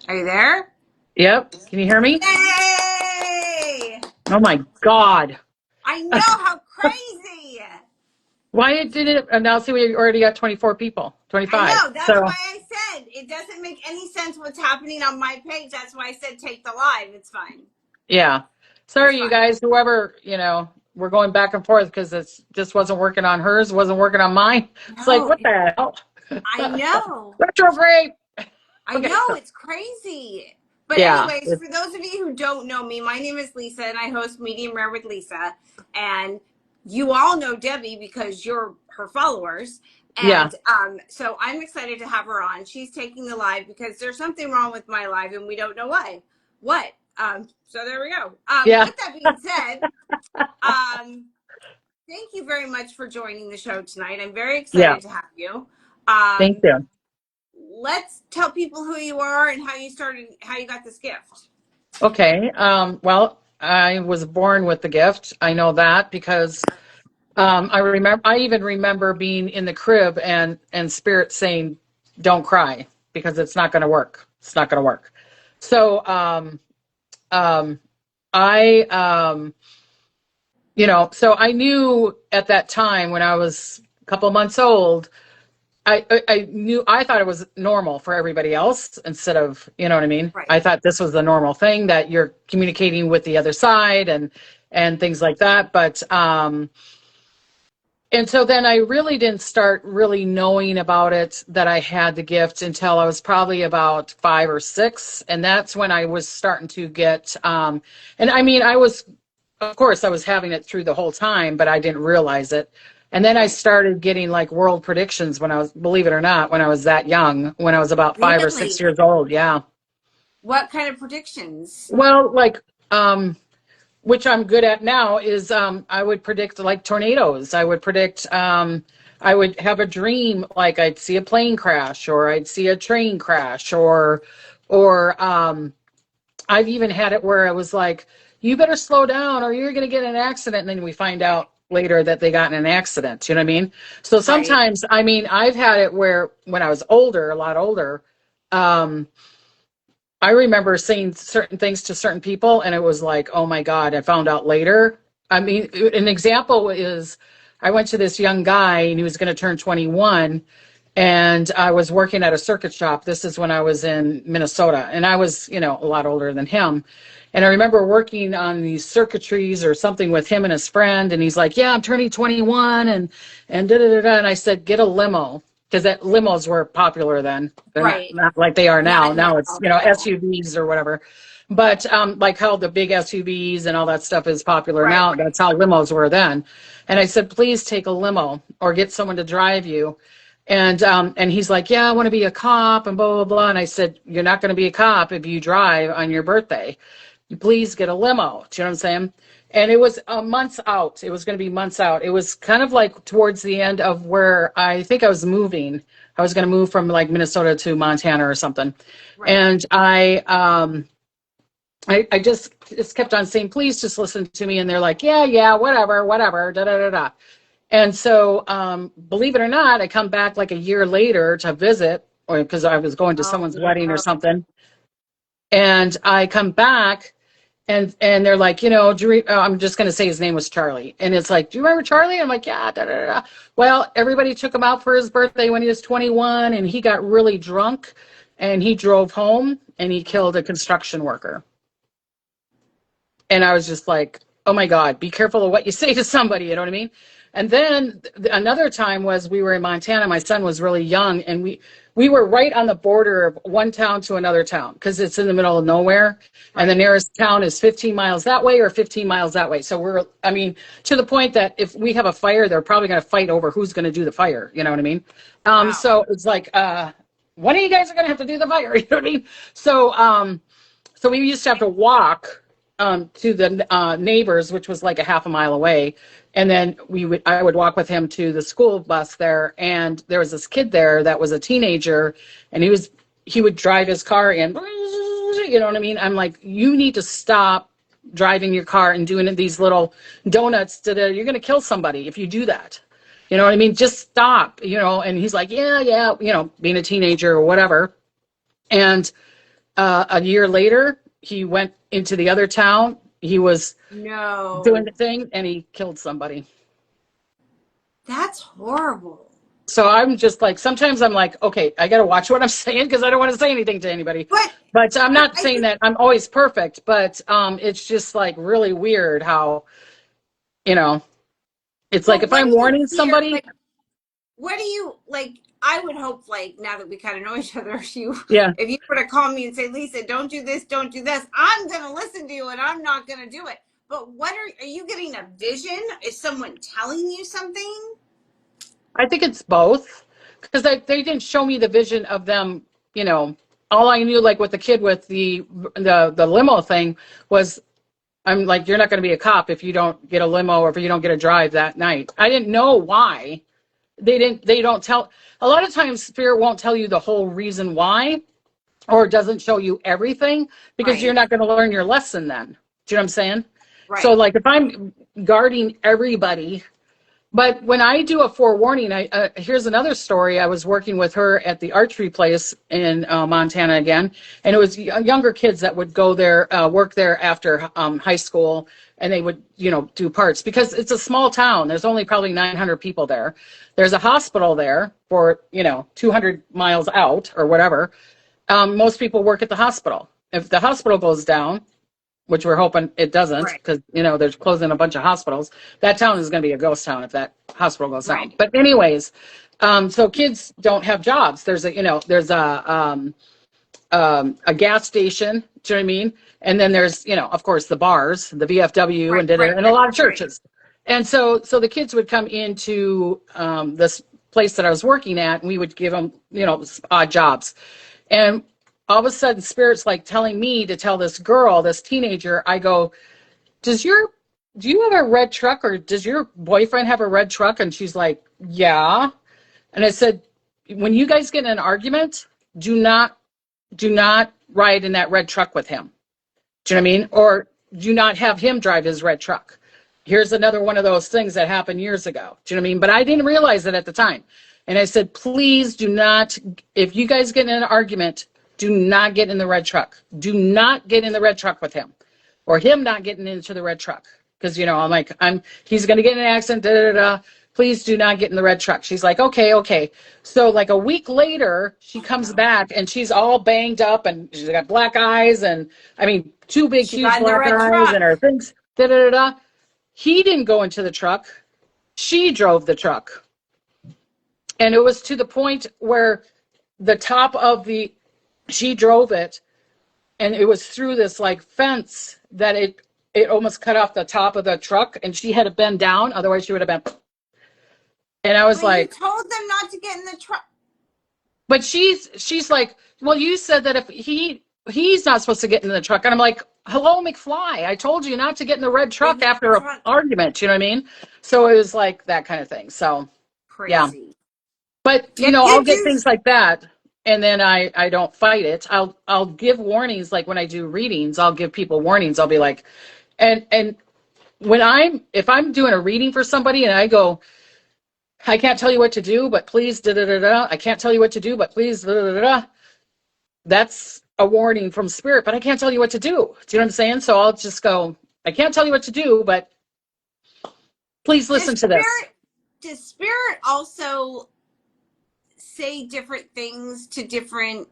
Are you there? Yep. Can you hear me? Yay! Oh my God. I know, how crazy. Why did it announce we already got 24 people, I 25? know. That's why So, I said it doesn't make any sense what's happening on my page. That's why I said take the live. It's fine. yeah. It's Sorry, you fine. guys, whoever, we're going back and forth because it's just wasn't working on hers, wasn't working on mine. It's like, No, what the hell? I know. Retrograde. I Okay, know. so, It's crazy. But yeah. anyways, for those of you who don't know me, my name is Lisa and I host Medium Rare with Lisa. And you all know Debbie because you're her followers. Yeah. And so I'm excited to have her on. She's taking the live because there's something wrong with my live and we don't know why. What? So there we go. Yeah. With that being said, thank you very much for joining the show tonight. I'm very Yeah. excited to have you. Thank Um, you. let's tell people who you are and how you got this gift. Okay. Well, I was born with the gift. I know that because I even remember being in the crib and spirit saying, "Don't cry because it's not going to work. It's not going to work." So um, I so I knew at that time when I was a couple months old, I knew I thought it was normal for everybody else instead of, you know what I mean? Right. I thought this was the normal thing that you're communicating with the other side and things like that. But and so then I really didn't start really knowing about it that I had the gift until I was probably about 5 or 6. And that's when I was starting to get, and I mean, of course, I was having it through the whole time, but I didn't realize it. And then I Right. started getting like world predictions when I was, believe it or not, when I was that young, when I was about 5 or 6 Really? years old. Yeah. What kind of predictions? Well, like, which I'm good at now, is I would predict like tornadoes. I would have a dream like I'd see a plane crash or I'd see a train crash or I've even had it where I was like, you better slow down or you're going to get in an accident. And then we find out later that they got in an accident. You know what I mean? So Right. sometimes, I mean, I've had it where when I was older, a lot older, um, I remember saying certain things to certain people, and it was like, oh my God, I found out later. I mean, an example is I went to this young guy and he was going to turn 21, and I was working at a circuit shop. This is when I was in Minnesota, and I was, a lot older than him. And I remember working on these circuitries or something with him and his friend, and he's like, "Yeah, I'm turning 21," and da da da da. And I said, "Get a limo," because that limos were popular then. They're not Right. not like they are now. Not Now it's now. No. SUVs or whatever. But like how the big SUVs and all that stuff is popular Right. now, Right. that's how limos were then. And I said, "Please take a limo or get someone to drive you." And he's like, "Yeah, I want to be a cop and blah blah blah." And I said, "You're not going to be a cop if you drive on your birthday. Please get a limo." Do you know what I'm saying? And it was months out. It was going to be months out. It was kind of like towards the end of where I think I was moving. I was going to move from like Minnesota to Montana or something. Right. And I just kept on saying, "Please just listen to me." And they're like, "Yeah, yeah, whatever, whatever, da da da da." And so, believe it or not, I come back like a year later to visit, or because I was going to Oh someone's wedding or no. something. And I come back, and they're like, I'm just going to say his name was Charlie. And it's like, "Do you remember Charlie?" I'm like, "Yeah, da da da." Well, everybody took him out for his birthday when he was 21, and he got really drunk, and he drove home, and he killed a construction worker. And I was just like, oh my God, be careful of what you say to somebody. You know what I mean? And then another time was we were in Montana. My son was really young, and we were right on the border of one town to another town because it's in the middle of nowhere. And the Right. nearest town is 15 miles that way or 15 miles that way. So I mean, to the point that if we have a fire, they're probably going to fight over who's going to do the fire. You know what I mean? Wow. So it's like, one of you guys are going to have to do the fire. You know what I mean? So we used to have to walk to the neighbors, which was like a half a mile away, and then I would walk with him to the school bus there, and there was this kid there that was a teenager, and he would drive his car in, you know what I mean? I'm like, you need to stop driving your car and doing these little donuts. You're going to kill somebody if you do that. You know what I mean? Just stop. And he's like, yeah, yeah, being a teenager or whatever. And A year later, he went into the other town. He was doing No. the thing and he killed somebody. That's horrible. So I'm just like, sometimes I'm like, okay, I got to watch what I'm saying because I don't want to say anything to anybody. But But I'm not I saying just, that I'm always perfect, but it's just like really weird how, you know, it's like but if what I'm do you warning hear? somebody, Like, what do you like? I would hope, like, now that we kind of know each other, yeah, if you were to call me and say, Lisa, don't do this, don't do this, I'm gonna listen to you and I'm not gonna do it. But what are you getting a vision? Is someone telling you something? I think it's both because they didn't show me the vision of them, you know, all I knew, like with the kid with the limo thing was I'm like, you're not going to be a cop if you don't get a limo or if you don't get a drive that night. I didn't know why. They don't tell. A lot of times spirit won't tell you the whole reason why, or doesn't show you everything because you're Right, not going to learn your lesson then. Do you know what I'm saying? So right, like if I'm guarding everybody, but when I do a forewarning, here's another story. I was working with her at the archery place in Montana again, and it was younger kids that would go there, work there after high school, and they would, do parts because it's a small town. There's only probably 900 people there. There's a hospital there for 200 miles out or whatever. Most people work at the hospital. If the hospital goes down, which we're hoping it doesn't right, because they're closing a bunch of hospitals, that town is going to be a ghost town if that hospital goes down. right. But anyways, so kids don't have jobs. There's a gas station. Do you know what I mean? And then there's of course the bars, the VFW, Right, and right, and a right, lot of right. churches. And so the kids would come into this place that I was working at, and we would give them odd jobs. And all of a sudden, spirit's like telling me to tell this girl, this teenager. I go, do you have a red truck, or does your boyfriend have a red truck? And she's like, yeah. And I said, when you guys get in an argument, do not ride in that red truck with him. Do you know what I mean? Or do not have him drive his red truck. Here's another one of those things that happened years ago. Do you know what I mean? But I didn't realize it at the time. And I said, please do not, if you guys get in an argument, do not get in the red truck. Do not get in the red truck with him, or him not getting into the red truck. Because, I'm like, he's going to get in an accident, da, da, da. Please do not get in the red truck. She's like, okay, okay. So like a week later, she Oh comes no. back and she's all banged up and she's got black eyes and I mean, two big, She huge got in the black red eyes and truck. her things, da da da da. He didn't go into the truck. She drove the truck. And it was to the point where the top of she drove it and it was through this like fence that it almost cut off the top of the truck and she had to bend down. Otherwise she would have been. And I was But you like, told them not to get in the truck. but she's like, well, you said that if he's not supposed to get in the truck. And I'm like, hello, McFly. I told you not to get in the red Get in truck the after an truck. argument. You know what I mean? So it was like that kind of thing. So yeah. Crazy. But Yeah, I'll you get do. things like that and then I don't fight it. I'll give warnings like when I do readings, I'll give people warnings. I'll be like, and when if I'm doing a reading for somebody and I go, I can't tell you what to do, but please da da da da. I can't tell you what to do, but please da da da da. That's a warning from spirit, but I can't tell you what to do. Do you know what I'm saying? So I'll just go, I can't tell you what to do, but please Does listen to this. spirit does spirit also say different things to different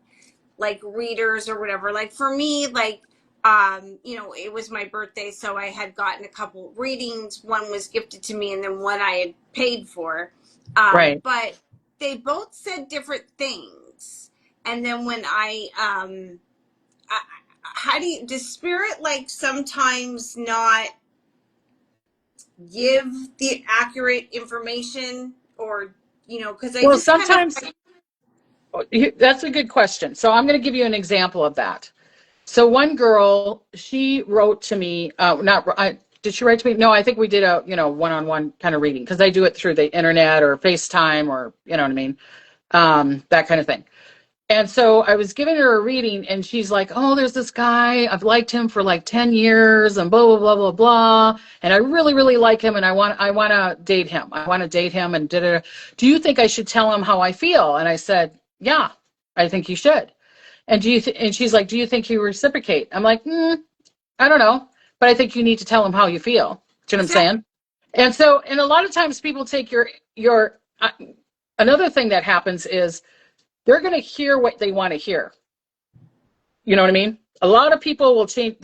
like readers or whatever? Like for me, like it was my birthday, so I had gotten a couple readings. One was gifted to me and then one I had paid for. Right. But they both said different things. And then when I how do you does spirit like sometimes not give the accurate information or because I Well, just kind of sometimes that's a good question. So I'm going to give you an example of that. So one girl, she wrote to me, not, did she write to me? No, I think we did a, one-on-one kind of reading because I do it through the internet or FaceTime or, you know what I mean? That kind of thing. And so I was giving her a reading and she's like, oh, there's this guy. I've liked him for like 10 years and blah, blah, blah, blah, blah. And I really, really like him and I want to date him. I want to date him and do you think I should tell him how I feel? And I said, yeah, I think you should. And and she's like, do you think he reciprocate? I'm like, I don't know, but I think you need to tell him how you feel. Do you know what I'm Exactly. saying? And so, and a lot of times people take your another thing that happens is they're going to hear what they want to hear. You know what I mean? A lot of people will change.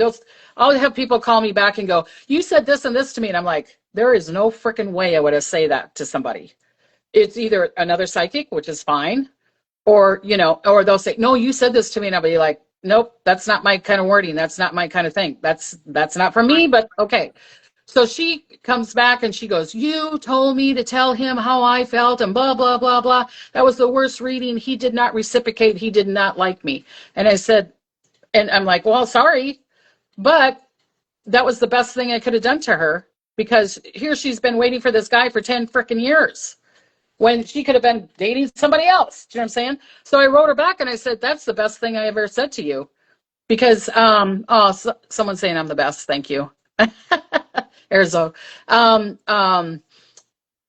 I'll have people call me back and go, "You said this and this to me," and I'm like, "There is no freaking way I would have say that to somebody." It's either another psychic, which is fine, or or they'll say, "No, you said this to me," and I'll be like, "Nope, that's not my kind of wording. That's not my kind of thing. That's not for Right. me." But okay. So she comes back and she goes, "You told me to tell him how I felt and blah blah blah blah. That was the worst reading. He did not reciprocate. He did not like me." And I said, and I'm like, "Well, sorry, but that was the best thing I could have done to her because here she's been waiting for this guy for 10 freaking years when she could have been dating somebody else." Do you know what I'm saying? So I wrote her back and I said, "That's the best thing I ever said to you." Because, someone's saying I'm the best. Thank you. Erzo. Um, um,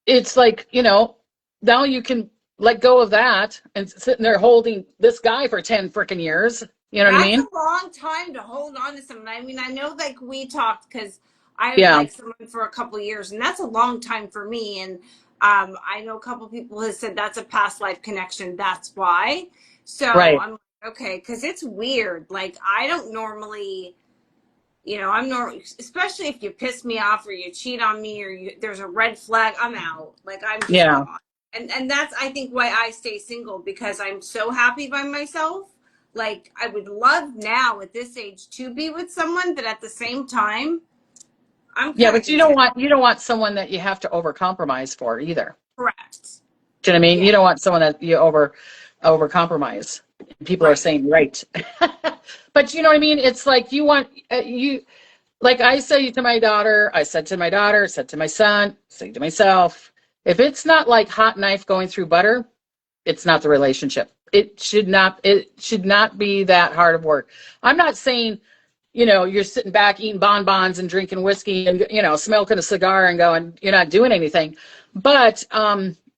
it's like, now you can let go of that and sitting there holding this guy for 10 freaking years. You know what I That's mean? a long time to hold on to someone. I mean, I know like we talked because I've Yeah, liked someone for a couple of years, and that's a long time for me. And I know a couple of people have said that's a past life connection. That's why. So right. I'm like, okay, because it's weird. Like I don't normally, I'm normal, especially if you piss me off or you cheat on me or there's a red flag. I'm out. Like I'm just Yeah. gone. And that's I think why I stay single because I'm so happy by myself. Like I would love now at this age to be with someone, but at the same time, I'm Yeah, kind of but content. you don't want someone that you have to overcompromise for either. Correct. Do you know what I mean? Yeah. You don't want someone that you over compromise. People are Right. saying right, but you know what I mean. It's like you want you like I say to my daughter. I said to my daughter. Said to my son. Say to myself. If it's not like hot knife going through butter, it's not the relationship. It should not be that hard of work. I'm not saying, you're sitting back eating bonbons and drinking whiskey and, smoking a cigar and going, you're not doing anything. But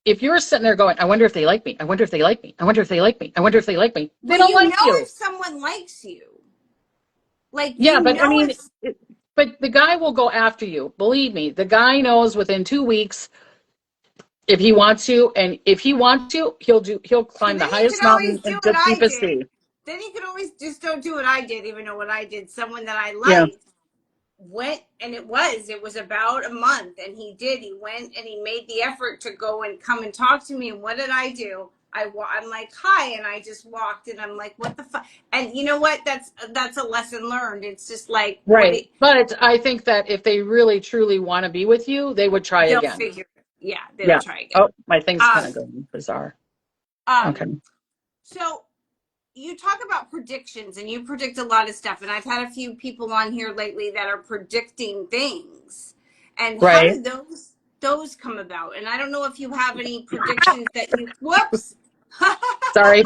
if you're sitting there going, I wonder if they like me. I wonder if they like me. I wonder if they like me. I wonder if they like me. They But don't you like know you. if someone likes you. Like Yeah, you but I know mean, if but the guy will go after you. Believe me, the guy knows within 2 weeks if he wants you, and if he wants you, he'll so climb the then you highest can always mountain do and what the I deepest did. sea. Then you can always just don't do what I did, even though what I did, someone that I Yeah. liked went and it was about a month and he went and he made the effort to go and come and talk to me. And what did I do? I'm like, hi, and I just walked and I'm like, what the fuck? And you know what, that's a lesson learned. It's just like Right. But I think that if they really truly want to be with you, they would try they'll again. figure it. Yeah, they'll Yeah. try again. Oh, my thing's kind um of going bizarre. Okay. um so you talk about predictions and you predict a lot of stuff, and I've had a few people on here lately that are predicting things. And how Right. do those come about? And I don't know if you have any predictions that you whoops. Sorry.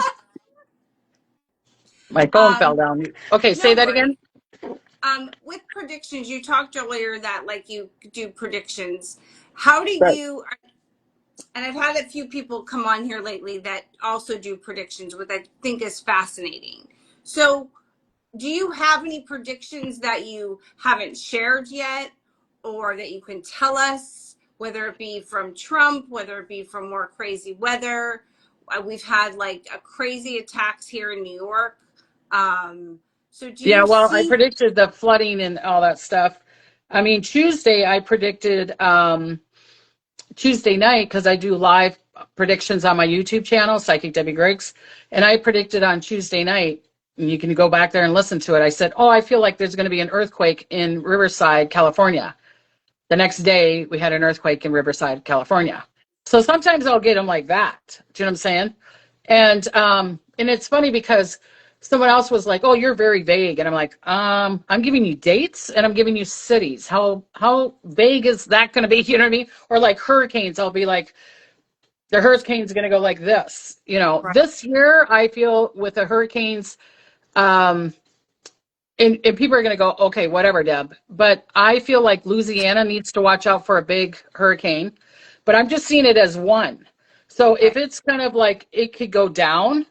My phone fell um down. Okay, say no that again. worry. With predictions, you talked earlier that like you do predictions. How do Right. you, and I've had a few people come on here lately that also do predictions, which I think is fascinating. So do you have any predictions that you haven't shared yet or that you can tell us, whether it be from Trump, whether it be from more crazy weather? We've had like a crazy attacks here in New York. So do Yeah, you well, I see? predicted the flooding and all that stuff. I mean, Tuesday I predicted Tuesday night because I do live predictions on my YouTube channel, Psychic Debbie Griggs, and I predicted on Tuesday night. And you can go back there and listen to it. I said, "Oh, I feel like there's going to be an earthquake in Riverside, California." The next day, we had an earthquake in Riverside, California. So sometimes I'll get them like that. Do you know what I'm saying? And it's funny because someone else was like, "Oh, you're very vague," and I'm like, I'm giving you dates and I'm giving you cities. How vague is that going to be?" You know what I mean? Or like hurricanes, I'll be like, "The hurricane's going to go like this." Right. This year I feel with the hurricanes, um, and people are going to go, "Okay, whatever, Deb." But I feel like Louisiana needs to watch out for a big hurricane. But I'm just seeing it as one. So if Okay. it's kind of like it could go down,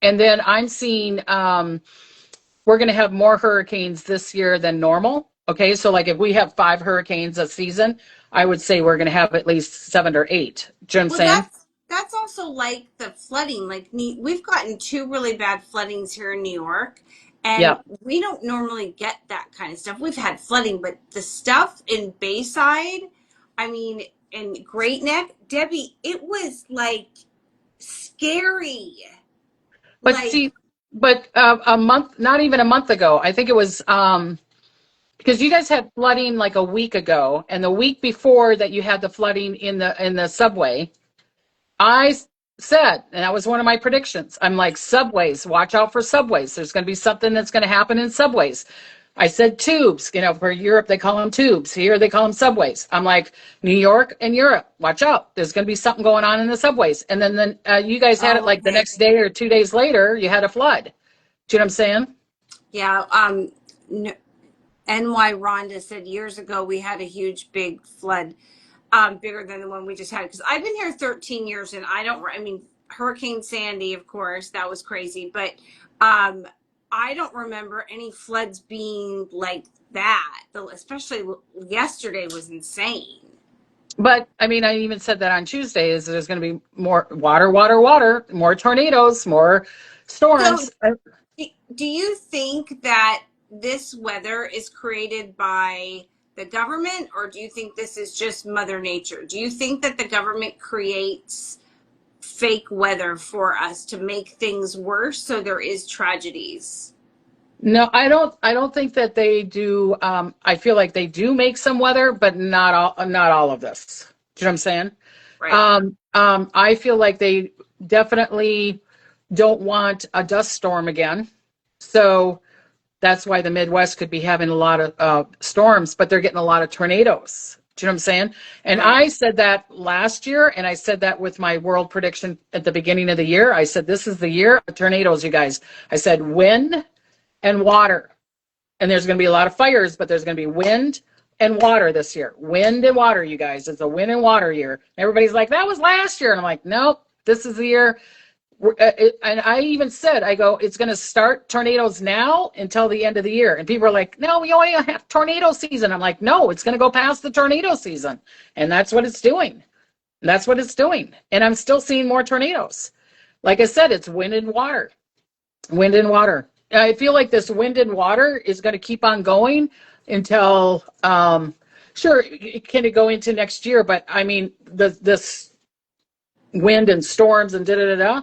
And then I'm seeing we're going to have more hurricanes this year than normal. Okay, so like if we have 5 hurricanes a season, I would say we're going to have at least 7 or 8. Do you know what I'm Well, saying? that's also like the flooding. Like we've gotten two really bad floodings here in New York, and Yeah. we don't normally get that kind of stuff. We've had flooding, but the stuff in Bayside, I mean, in Great Neck, Debbie, it was like scary. But Like, see, but a month, not even a month ago, I think it was because you guys had flooding like a week ago, and the week before that you had the flooding in the subway. I said, and that was one of my predictions. I'm like, subways, watch out for subways. There's going to be something that's going to happen in subways. I said tubes, for Europe, they call them tubes. Here, they call them subways. I'm like, New York and Europe, watch out. There's going to be something going on in the subways. And then you guys had it oh, like the okay, next day or 2 days later, you had a flood. Do you know what I'm saying? yeah. NY Rhonda said years ago we had a huge big flood, bigger than the one we just had. Because I've been here 13 years and I mean, Hurricane Sandy, of course, that was crazy. But um, I don't remember any floods being like that. Especially yesterday was insane. But I mean, I even said that on Tuesday is there's going to be more water, water, water, more tornadoes, more So storms. do you think that this weather is created by the government, or do you think this is just Mother Nature? Do you think that the government creates fake weather for us to make things worse so there is tragedies? No, I don't think that they do. I feel like they do make some weather, but not all of this. Do you know what I'm saying? Right. I feel like they definitely don't want a dust storm again. So that's why the Midwest could be having a lot of storms, but they're getting a lot of tornadoes. Do you know what I'm saying? And Right. I said that last year, and I said that with my world prediction at the beginning of the year. I said, this is the year of tornadoes, you guys. I said, wind and water. And there's going to be a lot of fires, but there's going to be wind and water this year. Wind and water, you guys. It's a wind and water year. Everybody's like, that was last year. And I'm like, nope, this is the year. And I even said, I go, it's going to start tornadoes now until the end of the year. And people are like, no, we only have tornado season. I'm like, no, it's going to go past the tornado season. And that's what it's doing. That's what it's doing. And I'm still seeing more tornadoes. Like I said, it's wind and water. Wind and water. I feel like this wind and water is going to keep on going until, sure, can it go into next year? But I mean, this wind and storms and da da da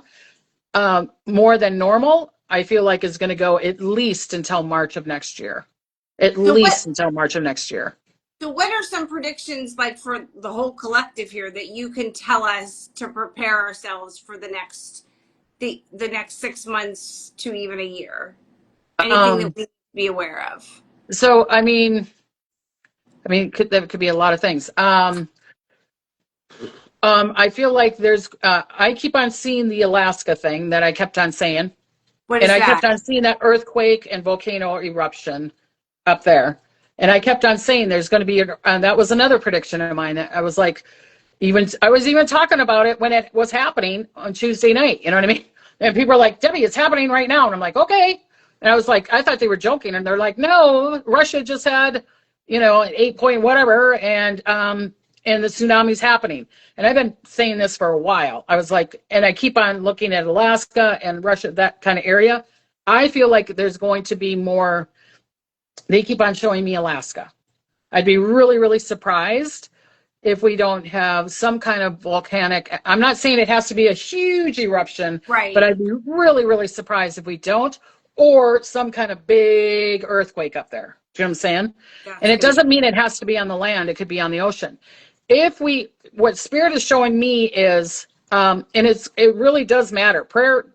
da, more than normal, I feel like is going to go at least until March of next year. At So what least until March of next year. so what are some predictions like for the whole collective here that you can tell us to prepare ourselves for the next 6 months to even a year? Anything that Um, we need to be aware of? so that could be a lot of things. I feel like I keep on seeing the Alaska thing that I kept on saying, What and is I kept that? on seeing that earthquake and volcano eruption up there. And I kept on saying there's going to be, and that was another prediction of mine. I was like, I was even talking about it when it was happening on Tuesday night. You know what I mean? And people are like, Debbie, it's happening right now. And I'm like, okay. And I was like, I thought they were joking. And they're like, no, Russia just had, an 8 point whatever. And the tsunami's happening. And I've been saying this for a while. I was like, and I keep on looking at Alaska and Russia, that kind of area. I feel like there's going to be more. They keep on showing me Alaska. I'd be really, really surprised if we don't have some kind of volcanic. I'm not saying it has to be a huge eruption, but Right. I'd be really, really surprised if we don't, or some kind of big earthquake up there. Do you know what I'm saying? And That's it going to be doesn't mean it has to be on the land, it could be on the ocean. What Spirit is showing me is, and it really does matter. Prayer,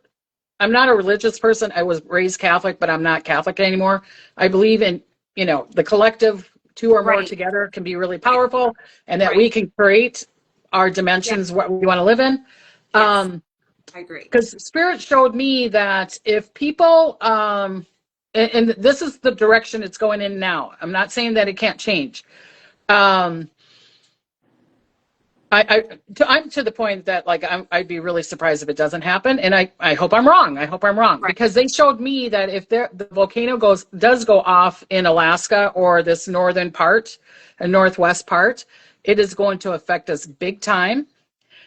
I'm not a religious person. I was raised Catholic, but I'm not Catholic anymore. I believe in, the collective, two or more right. together can be really Right. powerful, and that we Right. can create our Yeah. dimensions, what we want to live in. Yes. I agree. Because Spirit showed me that if people, and this is the direction it's going in now. I'm not saying that it can't change. Um, I'm to the point that like I'd be really surprised if it doesn't happen, and I hope I'm wrong. I hope I'm wrong Right. because they showed me that if the volcano does go off in Alaska or this northern part, and northwest part, it is going to affect us big time.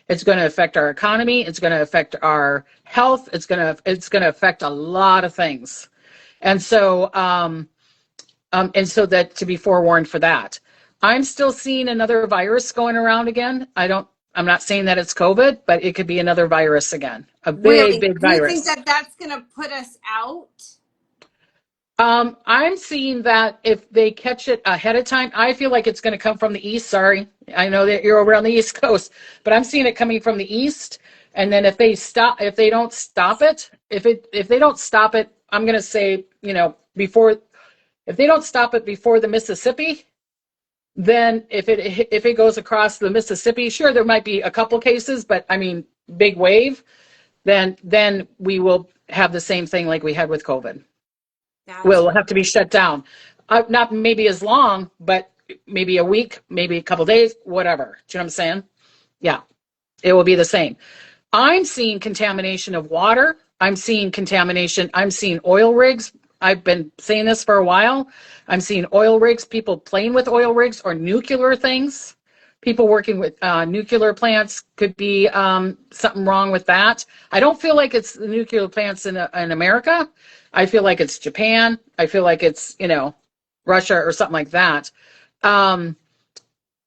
It's going to affect our economy. It's going to affect our health. It's going to affect a lot of things, and so that to be forewarned for that. I'm still seeing another virus going around again. I'm not saying that it's COVID, but it could be another virus again. A big, Really? big Do you think virus. that that's going to put us out? I'm seeing that if they catch it ahead of time, I feel like it's going to come from the east. Sorry. I know that you're over on the East Coast, but I'm seeing it coming from the east. And then if they don't stop it, if they don't stop it, I'm going to say, if they don't stop it before the Mississippi, then if it goes across the Mississippi, sure there might be a couple cases, but I mean big wave, then we will have the same thing like we had with COVID. We'll Gotcha. have to be shut down. Not maybe as long, but maybe a week, maybe a couple days, whatever. Do you know what I'm saying? Yeah, it will be the same. I'm seeing contamination of water. I'm seeing contamination. I'm seeing oil rigs. I've been saying this for a while. I'm seeing oil rigs, people playing with oil rigs or nuclear things. People working with nuclear plants could be something wrong with that. I don't feel like it's the nuclear plants in America. I feel like it's Japan. I feel like it's, Russia or something like that. Um,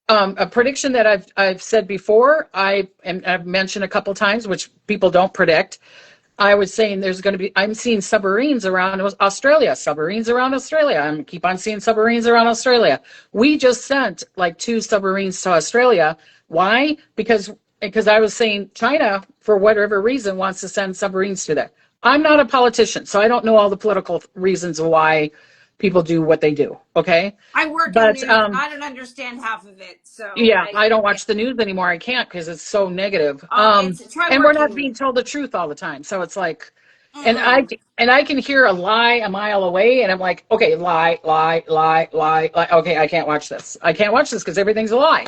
a prediction that I've said before, I've mentioned a couple times, which people don't predict. I was saying I'm seeing submarines around Australia, I keep on seeing submarines around Australia. We just sent like 2 submarines to Australia. Why? Because I was saying China, for whatever reason, wants to send submarines to there. I'm not a politician, so I don't know all the political reasons why people do what they do. Okay. I work in But news and I don't understand half of it. So yeah, I don't watch the news anymore. I can't because it's so negative. it's try And we're not working. being told the truth all the time. So it's like, and I Mm-mm. and I can hear a lie a mile away, and I'm like, okay, lie, lie, lie, lie, lie. Okay, I can't watch this. I can't watch this because everything's a lie.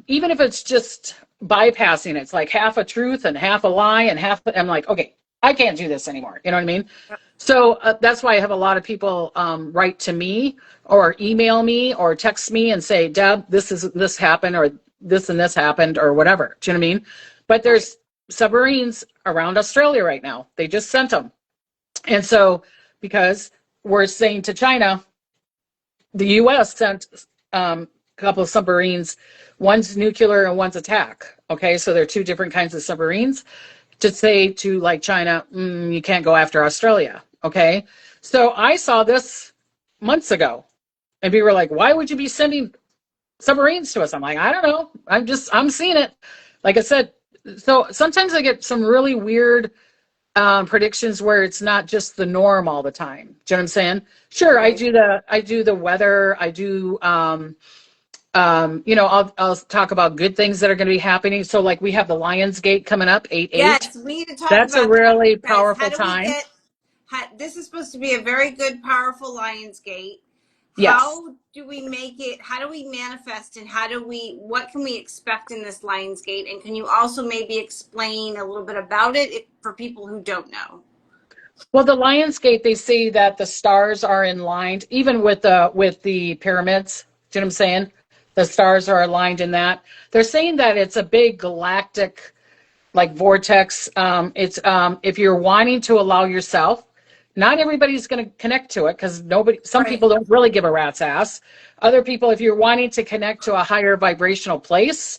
Even if it's just bypassing, it's like half a truth and half a lie and half. I'm like, okay, I can't do this anymore. You know what I mean? So that's why I have a lot of people write to me or email me or text me and say, Deb, this happened or this and this happened or whatever. Do you know what I mean? But Right. there's submarines around Australia right now. They just sent them. And so because we're saying to China, the U.S. sent a couple of submarines. One's nuclear and one's attack. Okay, so they're 2 different kinds of submarines to say to like China, you can't go after Australia. Okay, so I saw this months ago, and people were like, "Why would you be sending submarines to us?" I'm like, I don't know. I'm seeing it. Like I said, so sometimes I get some really weird predictions where it's not just the norm all the time. Do you know what I'm saying? Sure, I Right. do the weather. I do I'll talk about good things that are going to be happening. So like we have the Lions Gate coming up, 8/8. Yes, we need to talk That's a about that really because how powerful do we time. get this is supposed to be a very good, powerful Lionsgate. Yes. How do we make it? How do we manifest and what can we expect in this Lionsgate? And can you also maybe explain a little bit about it for people who don't know? Well, the Lions Gate, they say that the stars are in line, even with the pyramids. Do you know what I'm saying? The stars are aligned in that. They're saying that it's a big galactic like vortex. It's if you're wanting to allow yourself, not everybody's going to connect to it because some Right. people don't really give a rat's ass. Other people, if you're wanting to connect to a higher vibrational place,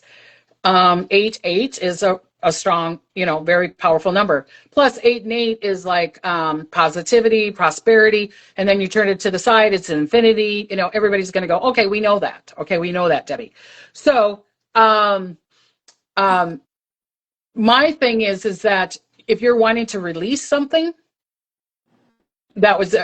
8/8 is a strong, very powerful number. Plus 8 and 8 is like positivity, prosperity, and then you turn it to the side, it's infinity. Everybody's going to go, okay, we know that. Okay, we know that, Debbie. So um, my thing is that if you're wanting to release something,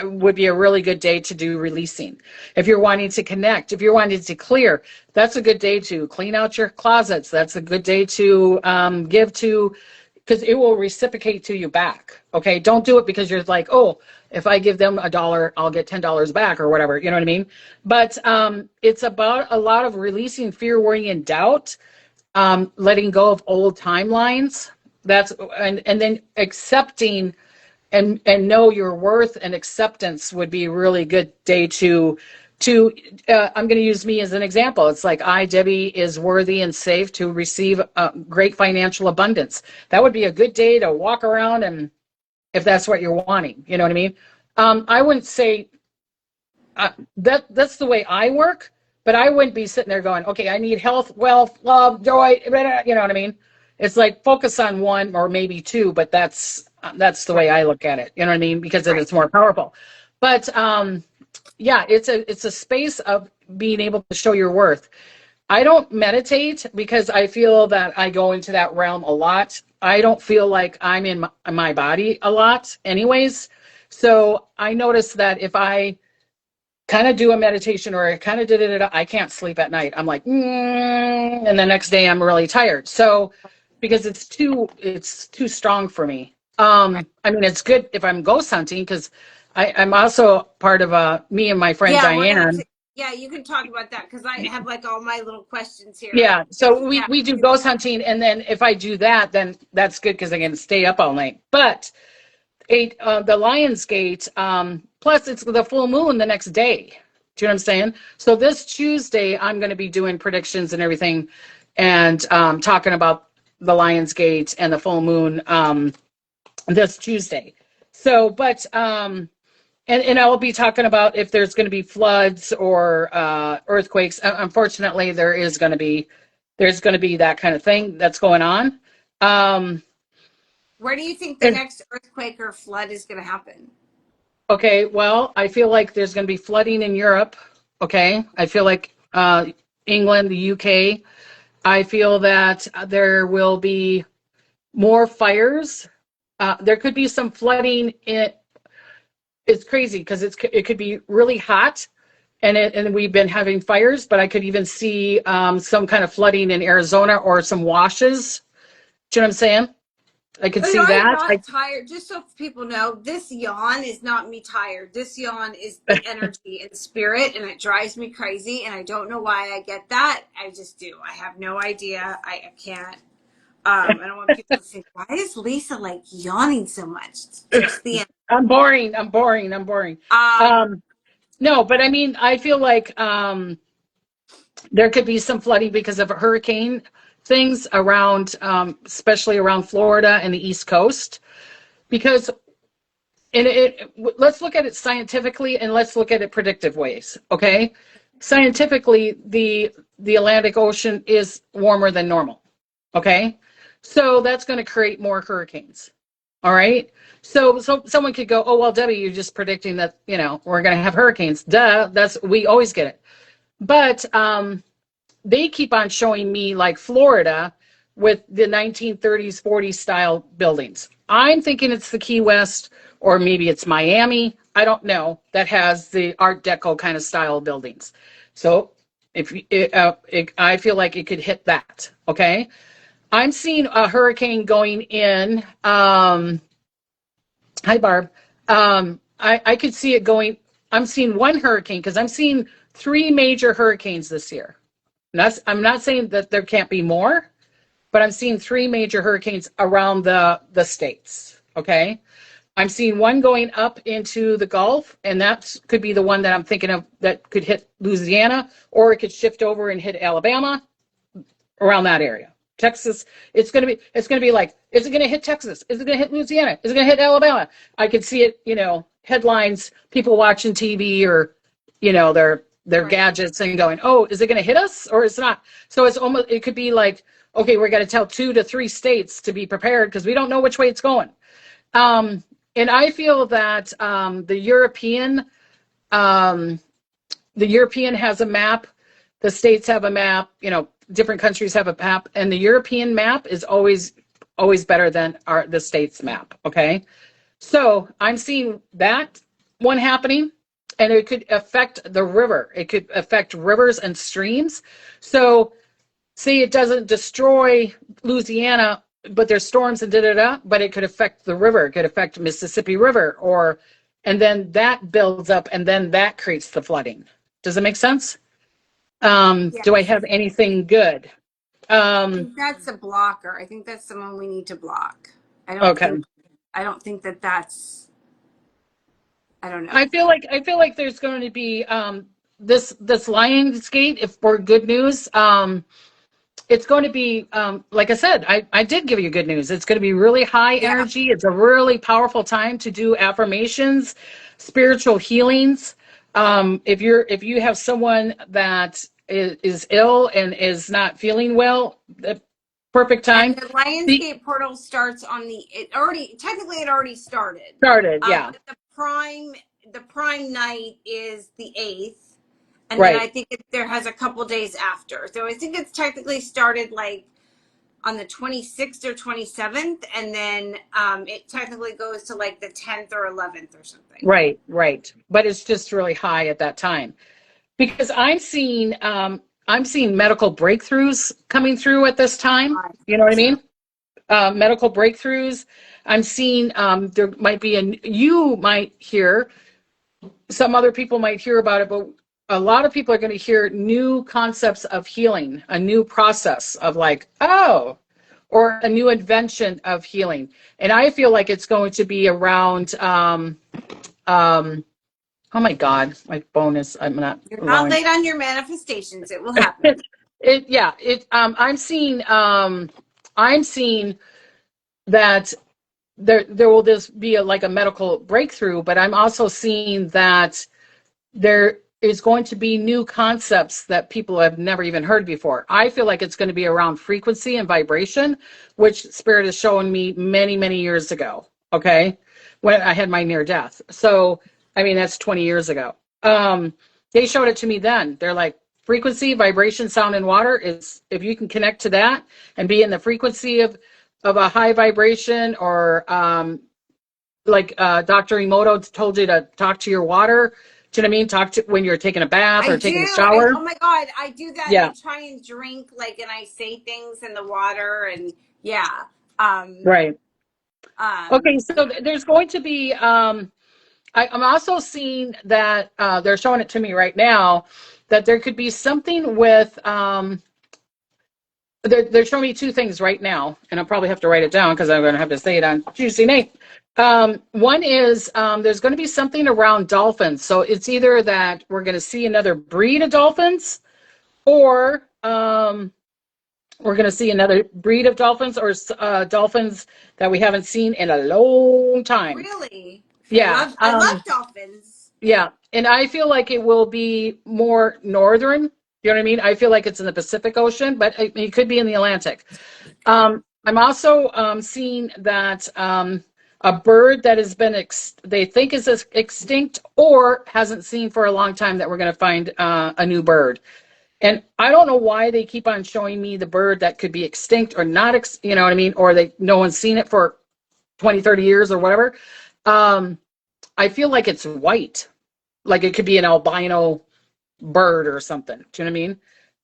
would be a really good day to do releasing. If you're wanting to connect, if you're wanting to clear, that's a good day to clean out your closets. That's a good day to give to, because it will reciprocate to you back. Okay, don't do it because you're like, oh, if I give them $1, I'll get $10 back or whatever. You know what I mean? But it's about a lot of releasing fear, worry, and doubt letting go of old timelines. That's and then accepting and know your worth, and acceptance would be a really good day to I'm going to use me as an example. It's like, I, Debbie, is worthy and safe to receive great financial abundance. That would be a good day to walk around, and if that's what you're wanting, you know what I mean? I wouldn't say that's the way I work, but I wouldn't be sitting there going, okay, I need health, wealth, love, joy, you know what I mean? It's like, focus on one or maybe two, but that's the Right. way I look at it. You know what I mean? Because Right. it's more powerful. But yeah, it's a space of being able to show your worth. I don't meditate because I feel that I go into that realm a lot. I don't feel like I'm in my body a lot anyways. So I notice that if I kind of do a meditation or I kind of did it, I can't sleep at night. I'm like, and the next day I'm really tired. So because it's too strong for me. Right. I mean, it's good if I'm ghost hunting, because I'm also part of me and my friend Yeah, we're gonna. Diane. Yeah, you can talk about that because I have like all my little questions here. Yeah, So so we yeah, we do ghost hunting, and then if I do that, then that's good because I can stay up all night. But the Lion's Gate, plus it's the full moon the next day. Do you know what I'm saying? So this Tuesday, I'm going to be doing predictions and everything, and talking about the Lion's Gate and the full moon this Tuesday. So, but and I will be talking about if there's going to be floods or earthquakes. Unfortunately, there's going to be that kind of thing that's going on. Um, where do you think the and next earthquake or flood is gonna happen? Okay, well, I feel like there's going to be flooding in Europe. Okay, I feel like England, the UK. I feel that there will be more fires. There could be some flooding. It's crazy because it could be really hot, and we've been having fires. But I could even see some kind of flooding in Arizona or some washes. Do you know what I'm saying? I could Oh, no, see I'm that. not tired. Just so people know, this yawn is not me tired. This yawn is the energy and spirit, and it drives me crazy. And I don't know why I get that. I just do. I have no idea. I can't. I don't want people to think, why is Lisa like yawning so much? It's just the I'm boring. I'm boring. I'm boring. um. Um, no, but I mean, I feel like there could be some flooding because of hurricane things around, especially around Florida and the East Coast. Because let's look at it scientifically, and let's look at it predictive ways. Okay, scientifically, the Atlantic Ocean is warmer than normal. Okay, so that's going to create more hurricanes. All right. So someone could go, oh well, Debbie, you're just predicting that we're going to have hurricanes. Duh, we always get it. But they keep on showing me like Florida with the 1930s, 40s style buildings. I'm thinking it's the Key West, or maybe it's Miami. I don't know, that has the Art Deco kind of style buildings. So I feel like it could hit that. Okay. I'm seeing a hurricane going in. Hi, Barb. I could see it going. I'm seeing one hurricane because I'm seeing three major hurricanes this year. I'm not saying that there can't be more, but I'm seeing three major hurricanes around the states. Okay. I'm seeing one going up into the Gulf, and that could be the one that I'm thinking of that could hit Louisiana, or it could shift over and hit Alabama, around that area. Texas, it's gonna be like, is it gonna hit Texas? Is it gonna hit Louisiana? Is it gonna hit Alabama? I could see it, headlines, people watching TV, or their Right. gadgets, and going, oh, is it gonna hit us or it's not? So it could be like, okay, we're gonna tell 2 to 3 states to be prepared because we don't know which way it's going. And I feel that um, the European has a map, the states have a map, different countries have a map, and the European map is always better than the states map. Okay, so I'm seeing that one happening, and it could affect the river. It could affect rivers and streams. So see, it doesn't destroy Louisiana, but there's storms and da da da. But it could affect the river. It could affect Mississippi River, and then that builds up, and then that creates the flooding. Does it make sense? Do I Yes. have anything good? I Um, think that's a blocker. I think that's someone we need to block. I don't okay. think I don't think that that's I don't know. I feel like there's going to be this Lionsgate, if for good news. It's going to be like I said, I did give you good news. It's going to be really high Yeah. energy. It's a really powerful time to do affirmations, spiritual healings. If you have someone that is ill and is not feeling well, the perfect And time. the The Lionsgate portal starts on it already started. started, yeah, But the prime night is the 8th, and then I right, think there has a couple days after. So I think it's technically started like on the 26th or 27th, and then it technically goes to like the 10th or 11th or something. right. But it's just really high at that time because I'm seeing medical breakthroughs coming through at this time. I You know what I so mean? Medical breakthroughs. I'm seeing there might be you might hear, some other people might hear about it, but a lot of people are going to hear new concepts of healing, a new process of like, oh, or a new invention of healing. And I feel like it's going to be around, um, oh my God, my phone is, I'm not you're not allowing late on your manifestations. It will happen. I'm seeing that there will just be like a medical breakthrough, but I'm also seeing that there is going to be new concepts that people have never even heard before. I feel like it's going to be around frequency and vibration, which Spirit is showing me many, many years ago. Okay. When I had my near death. So, I mean, that's 20 years ago. They showed it to me then. They're like, frequency, vibration, sound, and water is, if you can connect to that and be in the frequency of a high vibration, or like Dr. Emoto told you to talk to your water. Do you know what I mean? Talk to when you're taking a bath I or do. taking a shower. Oh my God, I do that. I Yeah, try and drink like, and I say things in the water, and yeah. Um, right. um, Okay, so there's going to be. I'm also seeing that they're showing it to me right now that there could be something with. They're showing me two things right now, and I'll probably have to write it down because I'm going to have to say it on Tuesday night. One is there's going to be something around dolphins. So it's either that we're going to see another breed of dolphins, or we're going to see another breed of dolphins, or dolphins that we haven't seen in a long time. really, Yeah. I love dolphins. Yeah. And I feel like it will be more northern. You know what I mean? I feel like it's in the Pacific Ocean, but it could be in the Atlantic. I'm also seeing that a bird that has been they think is extinct or hasn't seen for a long time, that we're going to find a new bird. And I don't know why they keep on showing me the bird that could be extinct or not, you know what I mean? Or no one's seen it for 20, 30 years or whatever. Um, I feel like it's white, like it could be an albino bird or something. Do you know what I mean?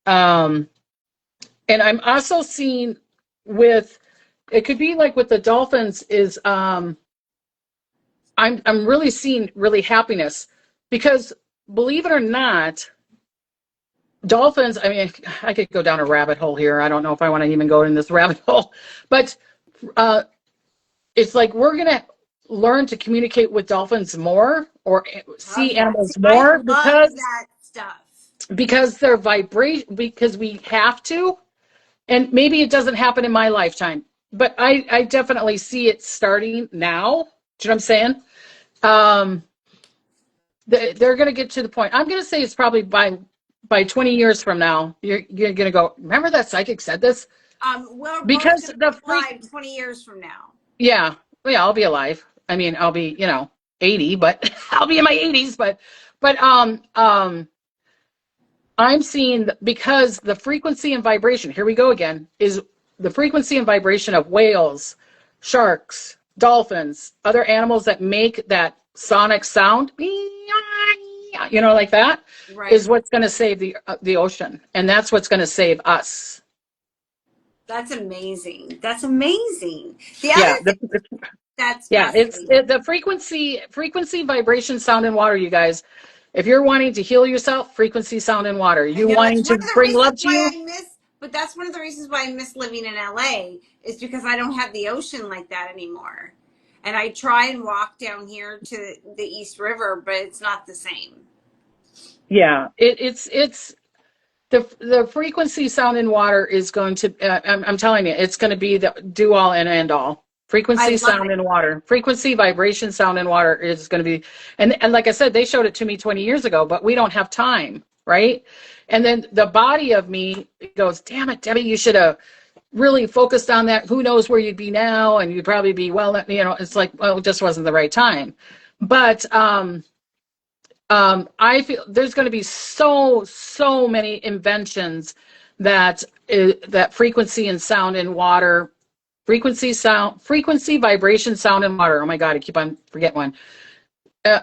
Um, and I'm also seeing with, it could be like with the dolphins is, I'm really seeing really happiness because, believe it or not, dolphins, I mean, I could go down a rabbit hole here. I don't know if I want to even go in this rabbit hole, but uh, it's like we're going to learn to communicate with dolphins more, or Love see that. See, animals I more, love that stuff. because they're vibration, because we have to. And maybe it doesn't happen in my lifetime, but I definitely see it starting now. Do you know what I'm saying? Um, they're going to get to the point. I'm going to say it's probably by 20 years from now. You're going to go, remember that psychic said this? We're both Because going to the be freak, alive 20 years from now. yeah, yeah, I'll be alive. I mean, I'll be 80, but I'll be in my 80s. But I'm seeing, because the frequency and vibration, here we go again, is the frequency and vibration of whales, sharks, dolphins, other animals that make that sonic sound, like that, Right. is what's going to save the ocean. And that's what's going to save us. That's amazing. That's amazing. The other Yeah. thing that's Yeah. fascinating. The frequency, vibration, sound, and water, you guys. If you're wanting to heal yourself, frequency, sound, and water. I You know wanting to bring this is love to why you? I miss but that's one of the reasons why I miss living in LA is because I don't have the ocean like that anymore. And I try and walk down here to the East River, but it's not the same. Yeah, it's the frequency sound in water is going to I'm telling you, it's going to be the do all and end all. I Frequency love sound it. in water, frequency vibration sound in water is going to be, and like I said, they showed it to me 20 years ago, but we don't have time, right? And then the body of me goes, damn it, Debbie, you should have really focused on that. Who knows where you'd be now? And you'd probably be, well, it's like, well, it just wasn't the right time. But I feel there's going to be so many inventions that frequency and sound in water, frequency, vibration, sound in water. Oh my God, I keep on forgetting one.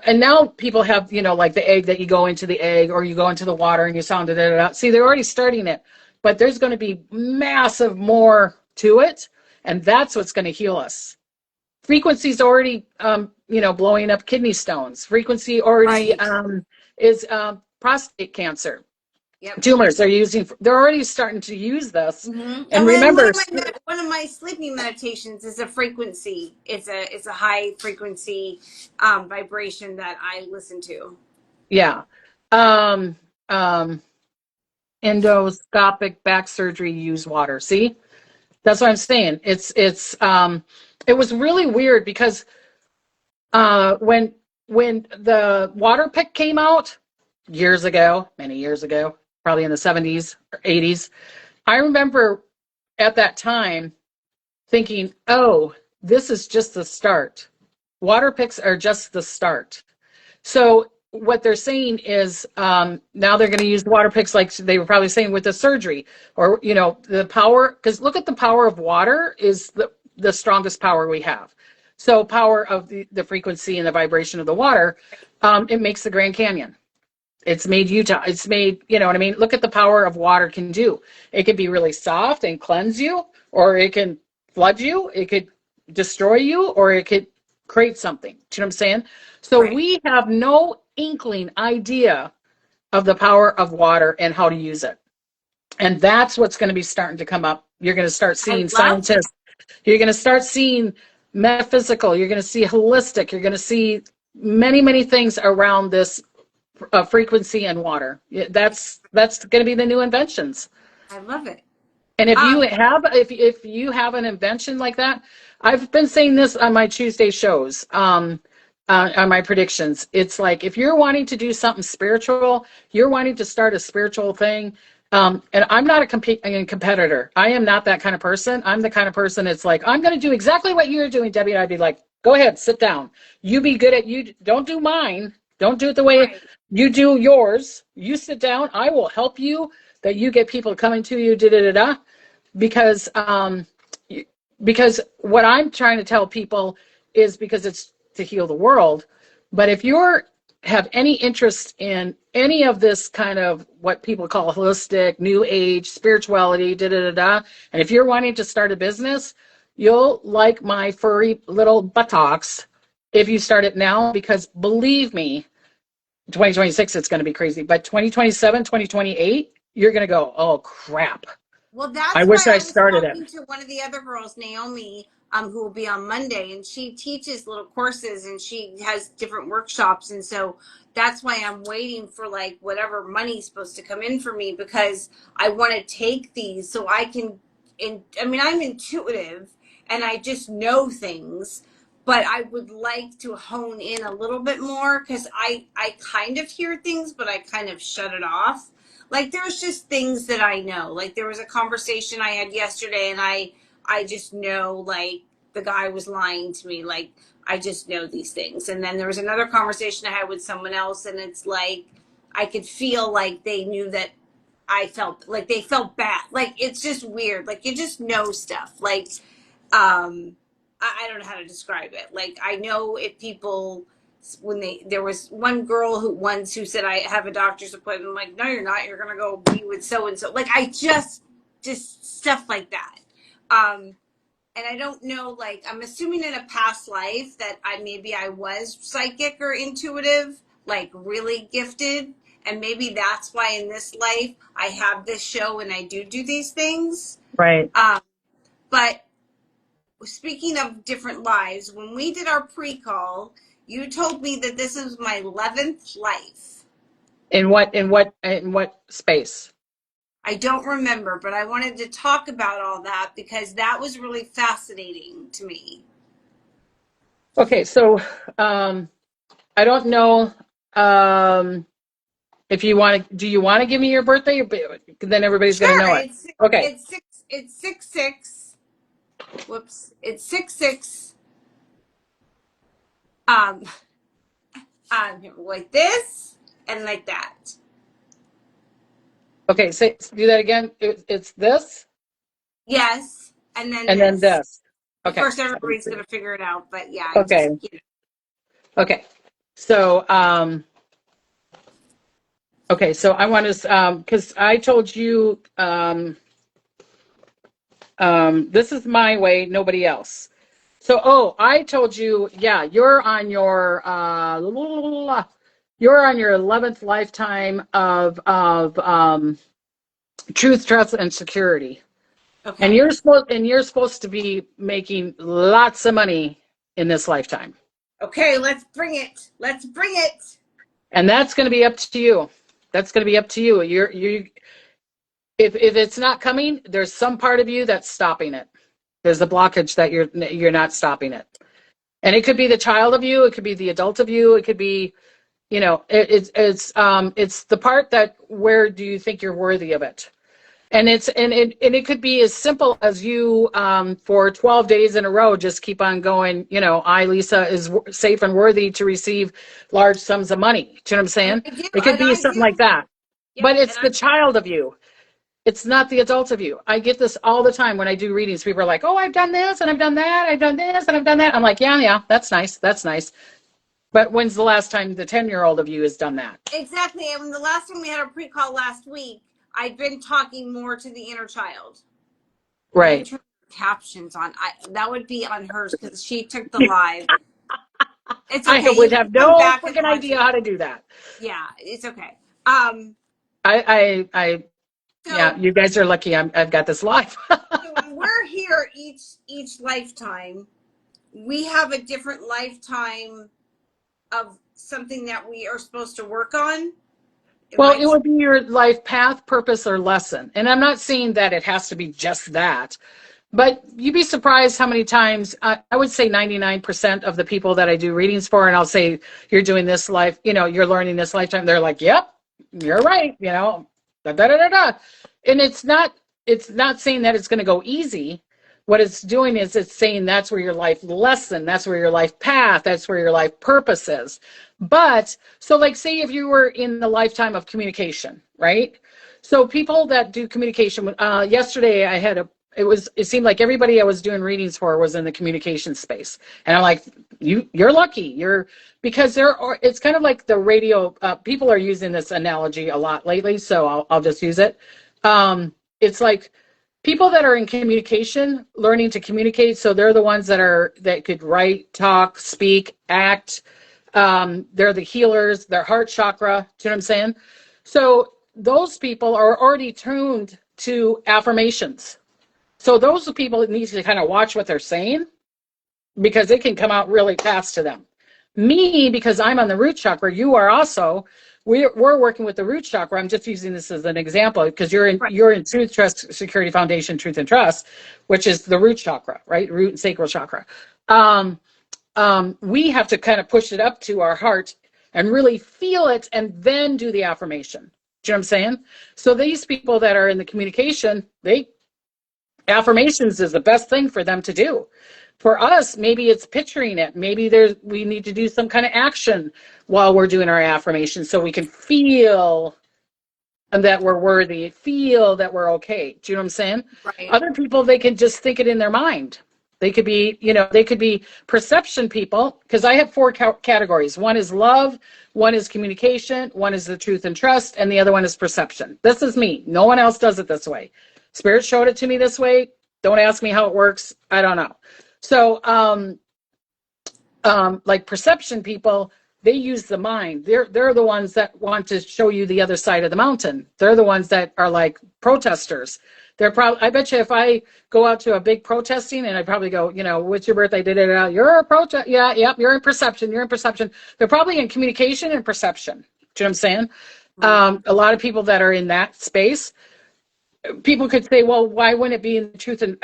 And now people have, like the egg that you go into the egg or you go into the water and you sound it out. See, they're already starting it, but there's going to be massive more to it, and that's what's going to heal us. Frequency's already, blowing up kidney stones. Frequency already Right. is prostate cancer. Yep. Tumors they're already starting to use this. Mm-hmm. And And then remember, one of my sleeping meditations is a frequency. It's a high frequency vibration that I listen to. yeah, um, um, endoscopic back surgery use water. See, that's what I'm saying. It was really weird because when the water pick came out years ago, many years ago, probably in the 70s or 80s, I remember at that time thinking, oh, this is just the start. Water picks are just the start. So what they're saying is now they're going to use water picks like they were probably saying with the surgery or, the power, because look at the power of water is the strongest power we have. So power of the frequency and the vibration of the water, it makes the Grand Canyon. It's made Utah. It's made, you know what I mean? Look at the power of water can do. It can be really soft and cleanse you, or it can flood you. It could destroy you, or it could create something. Do you know what I'm saying? So Right. we have no inkling idea of the power of water and how to use it. And that's what's going to be starting to come up. You're going to start I seeing love that. scientists. You're going to start seeing metaphysical. You're going to see holistic. You're going to see many, many things around this frequency and water. That's going to be the new inventions. I love it. And Um, if you have an invention like that, I've been saying this on my Tuesday shows, on my predictions. It's like if you're wanting to do something spiritual, you're wanting to start a spiritual thing. And I'm not a competitor. I am not that kind of person. I'm the kind of person it's like, I'm going to do exactly what you're doing, Debbie. And I'd be like, go ahead, sit down. You be good at you. Don't do mine. Don't do it the way right. you do yours. You sit down. I will help you that you get people coming to you, da da da da. Because because what I'm trying to tell people is because it's to heal the world. But if you're have any interest in any of this kind of what people call holistic, new age, spirituality, da da da da, and if you're wanting to start a business, you'll like my furry little buttocks if you start it now, because believe me, 2026 it's going to be crazy, but 2027, 2028, you're going to go, oh crap, Well, I that's wish why I I was started it. talking to one of the other girls, Naomi, who will be on Monday, and she teaches little courses and she has different workshops, and so that's why I'm waiting for like whatever money's supposed to come in for me because I want to take these so I can. I mean, I'm intuitive and I just know things, but I would like to hone in a little bit more because I kind of hear things, but I kind of shut it off. Like there's just things that I know. Like there was a conversation I had yesterday and I just know like the guy was lying to me. Like I just know these things. And then there was another conversation I had with someone else and it's like I could feel like they knew that I felt like they felt bad. Like it's just weird. Like you just know stuff. Like I don't know how to describe it. Like I know if people when there was one girl who said I have a doctor's appointment. I'm like, no, you're not. You're gonna go be with so and so. Like I just stuff like that. Um, and I don't know. Like I'm assuming in a past life that I was psychic or intuitive, like really gifted, and maybe that's why in this life I have this show and I do these things. Right. But speaking of different lives, when we did our pre-call, you told me that this is my 11th life. In what space? I don't remember, but I wanted to talk about all that because that was really fascinating to me. Okay, so I don't know if you want to. Do you want to give me your birthday? Then everybody's going to Sure, know it. Okay. it's 6 6. Whoops, it's 6 6. Um, like this and like that. Okay. Do that again. It's this Yes, and then and then this. this. Of Okay. course, everybody's gonna figure it out, but yeah, I Okay. just Okay. So okay. So I want to because I told you this is my way, nobody else. So, I told you, yeah, you're on your 11th lifetime of truth, trust, and security, and okay. you're supposed to be making lots of money in this lifetime, Okay, let's bring it. Let's bring it. and that's going to be up to you. That's going to be up to you. If it's not coming, there's some part of you that's stopping it. There's a blockage that you're not stopping it. And it could be the child of you, it could be the adult of you, it could be, it's the part that where do you think you're worthy of it? And it could be as simple as you for 12 days in a row just keep on going, I, Lisa, is safe and worthy to receive large sums of money. Do you know what I'm And saying? I do, It could and be I something like do. that. Yep, But it's and I the child of you. It's not the adult of you. I get this all the time when I do readings. People are like, "Oh, I've done this and I've done that. I've done this and I've done that." I'm like, "Yeah, yeah, that's nice. That's nice." But when's the last time the 10-year-old of you has done that? exactly. And the last time we had a pre-call last week, I've been talking more to the inner child. You need Right. to turn captions on. That would be on hers because she took the live. It's I okay. You would can have come no back and freaking watch idea it. how to do that. Yeah, it's okay. Um, I yeah, so you guys are lucky I've got this live. so when we're here each lifetime, we have a different lifetime of something that we are supposed to work on. Am Well, I it would be your life path, purpose, or lesson. And I'm not saying that it has to be just that. But you'd be surprised how many times I would say 99% of the people that I do readings for, and I'll say, you're doing this life, you're learning this lifetime. They're like, yep, you're right, da, da, da, da, da. And it's not saying that it's going to go easy. What it's doing is it's saying that's where your life lesson, that's where your life path, that's where your life purpose is. But so, like, say if you were in the lifetime of communication, right? So people that do communication, yesterday I had it seemed like everybody I was doing readings for was in the communication space. And I'm like, you're lucky. Because it's kind of like the radio, people are using this analogy a lot lately, so I'll just use it. It's like people that are in communication, learning to communicate. So they're the ones that could write, talk, speak, act. They're the healers, their heart chakra. Do you know what I'm saying? So those people are already tuned to affirmations. So those are people that need to kind of watch what they're saying because it can come out really fast to them. Me, because I'm on the root chakra, you are also. We're working with the root chakra. I'm just using this as an example because right? you're in Truth, Trust, Security, Foundation, Truth, and Trust, which is the root chakra, right? Root and sacral chakra. We have to kind of push it up to our heart and really feel it and then do the affirmation. Do you know what I'm saying? So these people that are in the communication, affirmations is the best thing for them to do. For us, maybe it's picturing it. Maybe we need to do some kind of action while we're doing our affirmations so we can feel that we're worthy, feel that we're okay. Do you know what I'm saying? Right. Other people, they can just think it in their mind. They could be perception people, because I have four categories. One is love, one is communication, one is the truth and trust, and the other one is perception. This is me. No one else does it this way. Spirit showed it to me this way. Don't ask me how it works. I don't know. So, like perception people, they use the mind. They're the ones that want to show you the other side of the mountain. They're the ones that are like protesters. They're probably, I bet you if I go out to a big protesting and I probably go, what's your birthday? You're a protest. Yeah, yep. You're in perception. You're in perception. They're probably in communication and perception. Do you know what I'm saying? Right. A lot of people that are in that space, people could say, well, why wouldn't it be in the truth and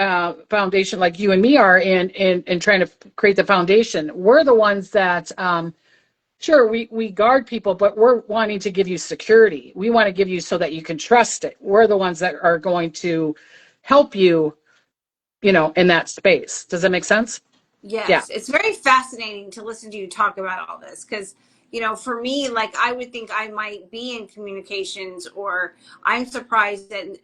foundation like you and me are in trying to create the foundation? We're the ones that, sure, we guard people, but we're wanting to give you security. We want to give you so that you can trust it. We're the ones that are going to help you, in that space. Does that make sense? Yeah. Yes, it's very fascinating to listen to you talk about all this because, for me, like I would think I might be in communications, or I'm surprised that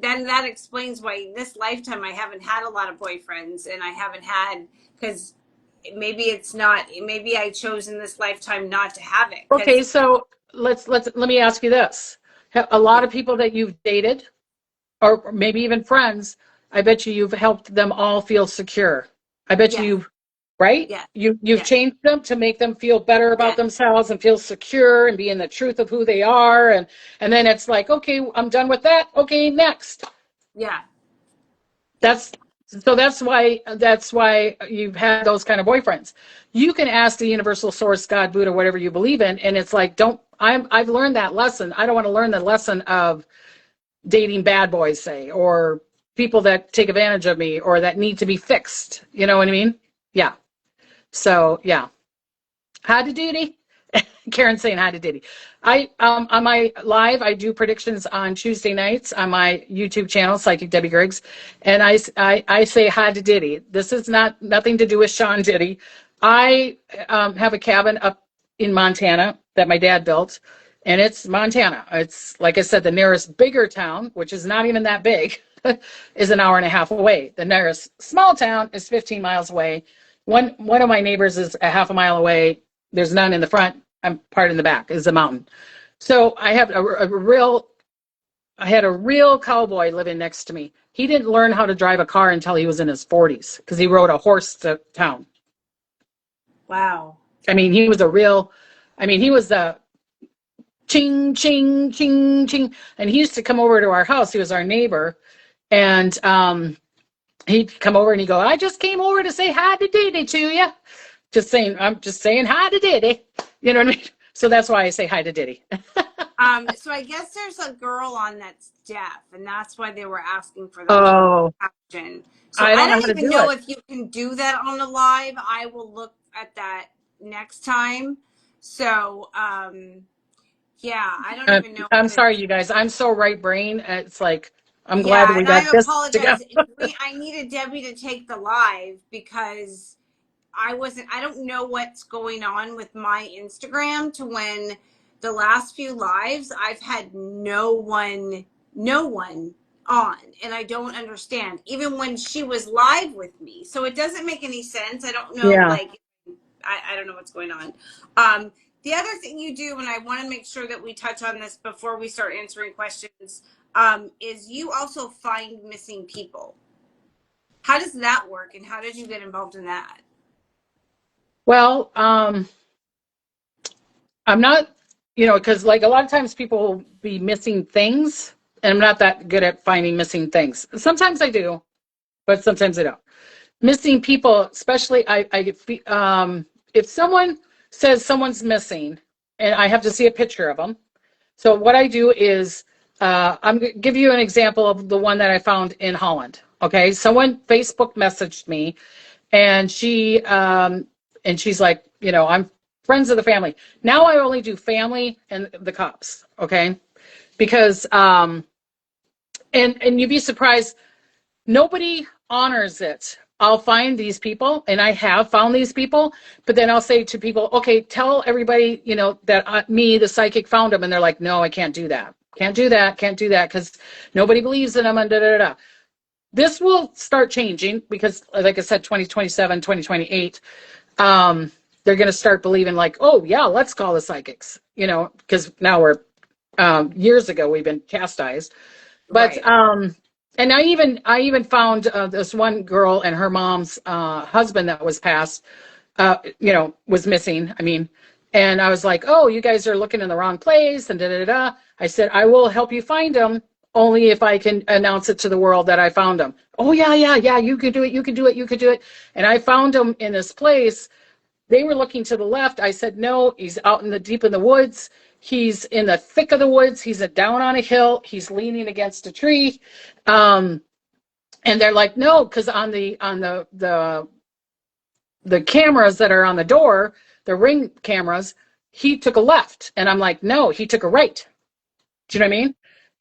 then that explains why this lifetime I haven't had a lot of boyfriends, and I haven't had, because maybe it's not, maybe I chose in this lifetime not to have it Okay, because, so let me ask you this. A lot yeah, of people that you've dated, or maybe even friends, I bet you've helped them all feel secure. I bet yes, you've, right? yes, You've yes, changed them to make them feel better about yes, themselves and feel secure and be in the truth of who they are. And then it's like, okay, I'm done with that. Okay, next. yeah, yeah, That's so that's why you've had those kind of boyfriends. You can ask the universal source, God, Buddha, whatever you believe in, and it's like, I've learned that lesson. I don't want to learn the lesson of dating bad boys, say, or people that take advantage of me or that need to be fixed. You know what I mean? Yeah. So yeah. Howdy doody. Karen saying hi to Diddy. I on my live, I do predictions on Tuesday nights on my YouTube channel, Psychic Debbie Griggs, and I say hi to Diddy. This is nothing to do with Sean Diddy. I have a cabin up in Montana that my dad built, and it's Montana. It's like I said, the nearest bigger town, which is not even that big, is an hour and a half away. The nearest small town is 15 miles away. One of my neighbors is a half a mile away. There's none in the front. I'm part in the back is a mountain. So I have I had a real cowboy living next to me. He didn't learn how to drive a car until he was in his 40s because he rode a horse to town. wow, I mean, he was the ching, ching, ching, ching. And he used to come over to our house. He was our neighbor. And he'd come over and he'd go, I just came over to say hi to Diddy to you. I'm just saying hi to Diddy. You know what I mean? So that's why I say hi to Diddy. So I guess there's a girl on that's deaf, and that's why they were asking for that Oh, caption. So I I don't know don't how to even do know it. if you can do that on a live. I will look at that next time. So yeah, I don't even know I'm how to sorry, do. you guys. I'm so right brain. It's like I'm glad that Yeah, we and got I this apologize. together. I needed Debbie to take the live because I don't know what's going on with my Instagram to when the last few lives I've had no one on, and I don't understand even when she was live with me. So it doesn't make any sense. I don't know, Yeah. like, I don't know what's going on. Um, the other thing you do, and I want to make sure that we touch on this before we start answering questions, is you also find missing people. How does that work, and how did you get involved in that? Well, I'm not, because like a lot of times people will be missing things, and I'm not that good at finding missing things. Sometimes I do, but sometimes I don't. Missing people, especially if someone says someone's missing, and I have to see a picture of them. So what I do is I'm going to give you an example of the one that I found in Holland. Okay, someone Facebook messaged me, and she's like, I'm friends of the family. Now I only do family and the cops. Okay, because and you'd be surprised, nobody honors it. I'll find these people, and I have found these people, but then I'll say to people, okay, tell everybody, that me, the psychic, found them. And they're like, no, I can't do that. Can't do that. Can't do that because nobody believes in them and da da da. This will start changing because, like I said, 2027, 2028, they're going to start believing like, oh, yeah, let's call the psychics, because now years ago, we've been chastised. But Right. and I even found this one girl and her mom's husband that was passed, was missing. I mean, And I was like, oh, you guys are looking in the wrong place, and da da da. I said, I will help you find them only if I can announce it to the world that I found them. Oh, yeah, yeah, yeah, you could do it, you could do it, you could do it. And I found them in this place. They were looking to the left. I said, no, he's out in the deep in the woods. He's in the thick of the woods. He's down on a hill. He's leaning against a tree. Um, and they're like, no, because on the cameras that are on the door, the ring cameras, he took a left. And I'm like, no, he took a right. Do you know what I mean?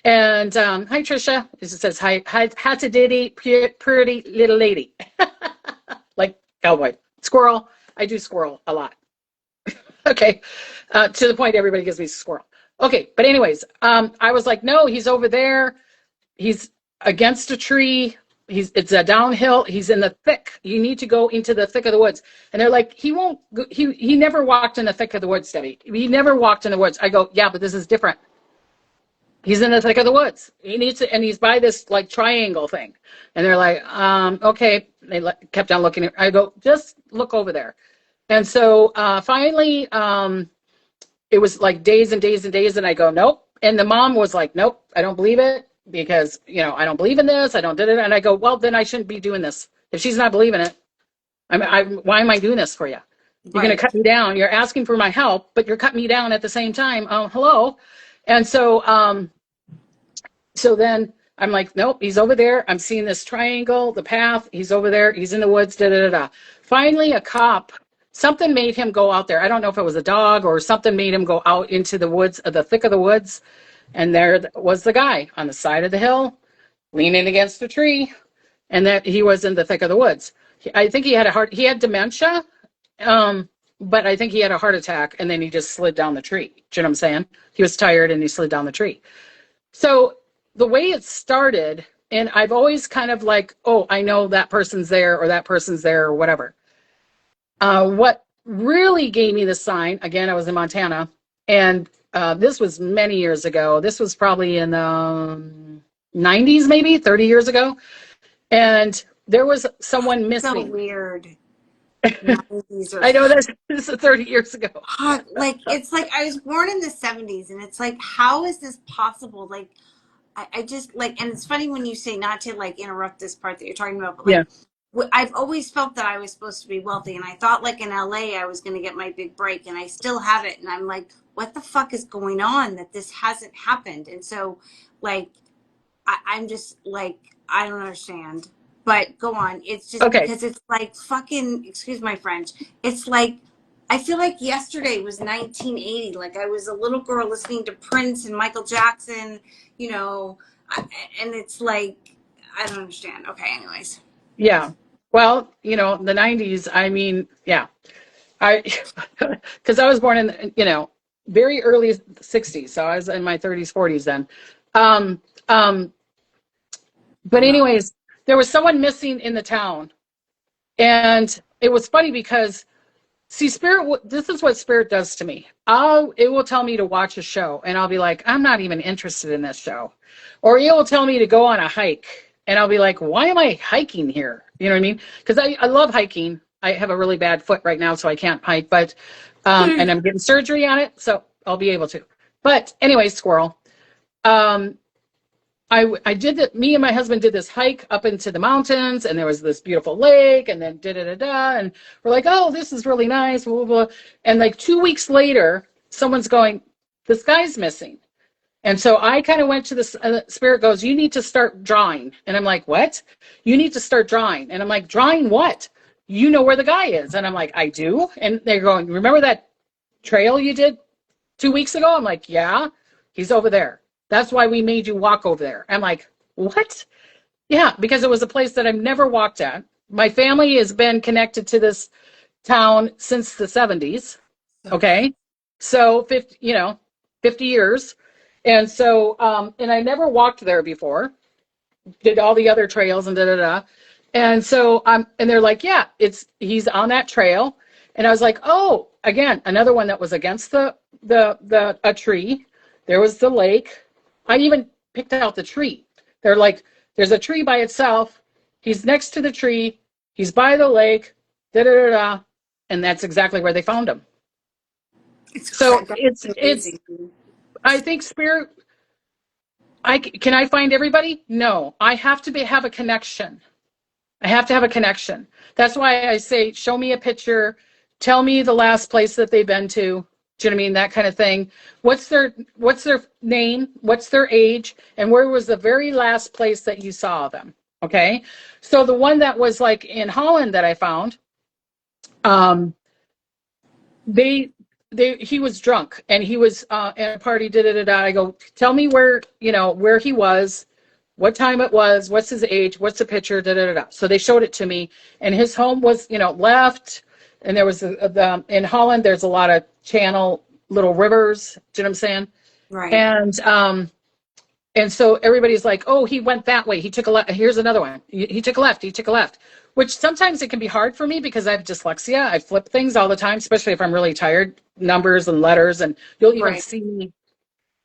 And hi, Trisha. It says, hi, how's a ditty, pretty little lady. Like cowboy. Squirrel. I do squirrel a lot. Okay. To the point everybody gives me squirrel. Okay. But anyways, I was like, no, he's over there. He's against a tree. It's a downhill. He's in the thick. You need to go into the thick of the woods. And they're like, he won't. He never walked in the thick of the woods, Debbie. He never walked in the woods. I go, yeah, but this is different. He's in the thick of the woods. He needs to, and he's by this like triangle thing. And they're like, okay. They kept on looking. I go, just look over there. And so finally, it was like days and days and days. And I go, nope. And the mom was like, nope, I don't believe it because, I don't believe in this. I don't did it. And I go, well, then I shouldn't be doing this. If she's not believing it, why am I doing this for you? You're going to Right. cut me down. You're asking for my help, but you're cutting me down at the same time. Oh, hello. And so then I'm like, nope, he's over there. I'm seeing this triangle, the path. He's over there. He's in the woods. Da da da da. Finally, a cop. Something made him go out there. I don't know if it was a dog or something made him go out into the woods, the thick of the woods. And there was the guy on the side of the hill, leaning against a tree, and that he was in the thick of the woods. I think he had dementia, but I think he had a heart attack, and then he just slid down the tree. Do you know what I'm saying? He was tired and he slid down the tree. So the way it started, and I've always kind of like, oh, I know that person's there or whatever. What really gave me the sign, again, I was in Montana, and this was many years ago. This was probably in the 90s, maybe 30 years ago. And there was someone So missing. weird. 90s or I know this is 30 years ago. like it's like I was born in the 70s and it's like how is this possible? Like I just like, and it's funny when you say not to like interrupt this part that you're talking about, but Yeah. like I've always felt that I was supposed to be wealthy, and I thought like in LA I was going to get my big break, and I still have it, and I'm like, what the fuck is going on that this hasn't happened? And so, like, I'm just like, I don't understand. But go on. It's just Okay. because it's like fucking, excuse my French. It's like, I feel like yesterday was 1980. Like I was a little girl listening to Prince and Michael Jackson, you know, and it's like, I don't understand. Okay, anyways. Yeah. Well, the 90s, I mean, yeah. I, because I was born in, very early 60s. So I was in my 30s, 40s then. Um, um, but Wow. anyways, there was someone missing in the town. And it was funny because see, Spirit, this is what Spirit does to me. It will tell me to watch a show, and I'll be like, I'm not even interested in this show. Or it will tell me to go on a hike, and I'll be like, why am I hiking here? You know what I mean? Because I love hiking. I have a really bad foot right now, so I can't hike, but, and I'm getting surgery on it, so I'll be able to. But anyway, squirrel. Um, I did that. Me and my husband did this hike up into the mountains, and there was this beautiful lake, and then da da da da, and we're like, oh, this is really nice, blah blah blah. And like 2 weeks later, someone's going, this guy's missing, and so I kind of went to the Spirit goes, you need to start drawing, and I'm like, what? You need to start drawing, and I'm like, drawing what? You know where the guy is, and I'm like, I do, and they're going, remember that trail you did 2 weeks ago? I'm like, yeah, he's over there. That's why we made you walk over there. I'm like, what? Yeah, because it was a place that I've never walked at. My family has been connected to this town since the 70s. Okay. So 50 years. And so, and I never walked there before, did all the other trails and da da da. And so, and they're like, yeah, he's on that trail. And I was like, oh, again, another one that was against a tree. There was the lake. I even picked out the tree. They're like, there's a tree by itself. He's next to the tree. He's by the lake. Da da da da. And that's exactly where they found him. So That's it's amazing. I think spirit. Can I find everybody? No, I have to have a connection. I have to have a connection. That's why I say, show me a picture, tell me the last place that they've been to. Do you know what I mean? That kind of thing. What's their name? What's their age? And where was the very last place that you saw them? Okay. So the one that was like in Holland that I found, um, they he was drunk and he was at a party. Da da da da. I go, tell me where he was, what time it was, what's his age, what's the picture, da da da da. So they showed it to me, and his home was left, and there was in Holland. There's a lot of channel little rivers. Do you know what I'm saying? Right. And so everybody's like, oh, he went that way. He took a left. Here's another one. He took a left. He took a left. Which sometimes it can be hard for me because I have dyslexia. I flip things all the time, especially if I'm really tired, numbers and letters, and you'll even Right. see me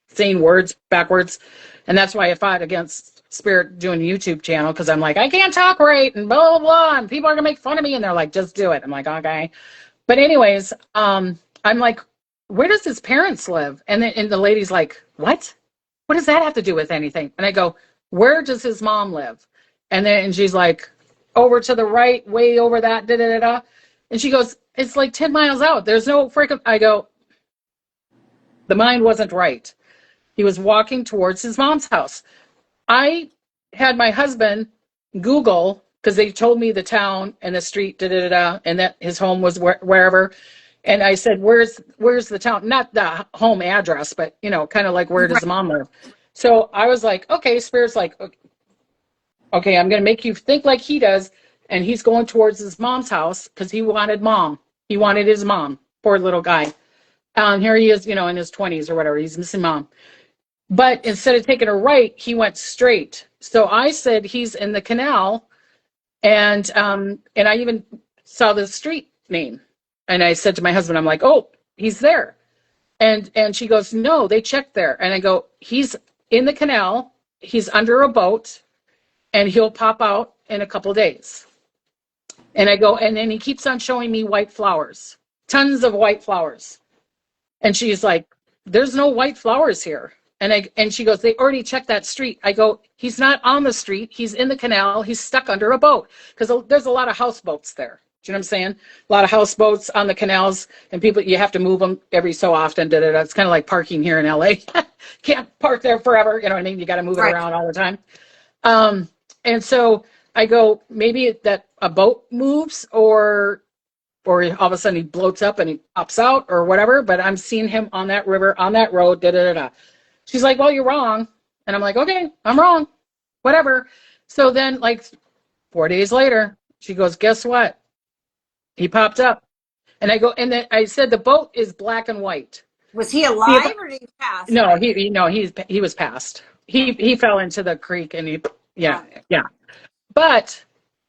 saying words backwards. And that's why I fought against Spirit doing a YouTube channel, because I'm like, I can't talk right and blah, blah, blah. And people are going to make fun of me. And they're like, just do it. I'm like, okay. But anyways, I'm like, where does his parents live? And the lady's like, what? What does that have to do with anything? And I go, where does his mom live? And she's like, over to the right, way over that, da da da da. And she goes, it's like 10 miles out. There's no freaking. I go, the mind wasn't right. He was walking towards his mom's house. I had my husband Google, because they told me the town and the street, da da da da, and that his home was wherever. And I said, "Where's the town? Not the home address, but kind of like where does Right. the mom live?" So I was like, "Okay." Spirit's like, "Okay, I'm going to make you think like he does." And he's going towards his mom's house because he wanted mom. He wanted his mom. Poor little guy. Here he is, in his 20s or whatever. He's missing mom. But instead of taking a right, he went straight. So I said he's in the canal, and I even saw the street name. And I said to my husband, I'm like, oh, he's there. And she goes, no, they checked there. And I go, he's in the canal, he's under a boat, and he'll pop out in a couple of days. And I go, and then he keeps on showing me white flowers, tons of white flowers. And she's like, there's no white flowers here. And she goes, they already checked that street. I go, he's not on the street. He's in the canal. He's stuck under a boat, because there's a lot of houseboats there. Do you know what I'm saying? A lot of houseboats on the canals, and people, you have to move them every so often. Da, da, da. It's kind of like parking here in LA. Can't park there forever. You know what I mean? You got to move it Right. around all the time. And so I go, maybe that a boat moves, or all of a sudden he bloats up and he pops out or whatever, but I'm seeing him on that river, on that road, da da da da. She's like, well, you're wrong. And I'm like, okay, I'm wrong, whatever. So then, like 4 days later, she goes, guess what? He popped up. And I go, and then I said, the boat is black and white. Was he See if alive or did he pass no, away? he was passed. He fell into the creek, and yeah, Got it. yeah. But,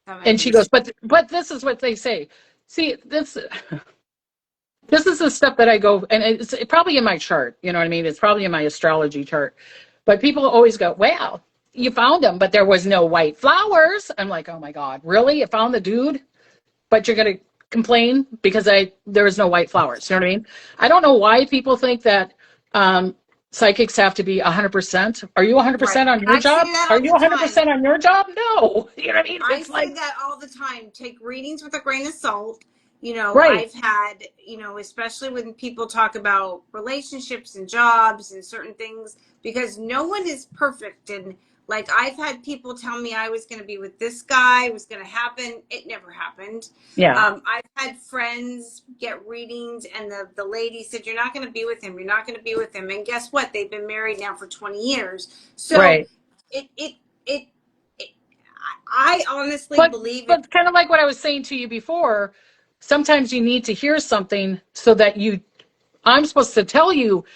That might and be she the goes, but this is what they say. See, this is the stuff that I go, and it's probably in my chart. You know what I mean? It's probably in my astrology chart. But people always go, well, you found him, but there was no white flowers. I'm like, oh my God, really? You found the dude, but you're going to complain because there was no white flowers. You know what I mean? I don't know why people think that psychics have to be 100%. Are you right. 100% on your I job? say that Are all you the time. 100% on your job? No. You know what I mean? I It's say like, that all the time. Take readings with a grain of salt. right. I've had, especially when people talk about relationships and jobs and certain things, because no one is perfect. And like, I've had people tell me I was going to be with this guy, it was going to happen. It never happened. Yeah. I've had friends get readings, and the lady said, you're not going to be with him. You're not going to be with him. And guess what? They've been married now for 20 years. So Right. it, it, it, I honestly But believe it. but kind of like what I was saying to you before, sometimes you need to hear something so that I'm supposed to tell you,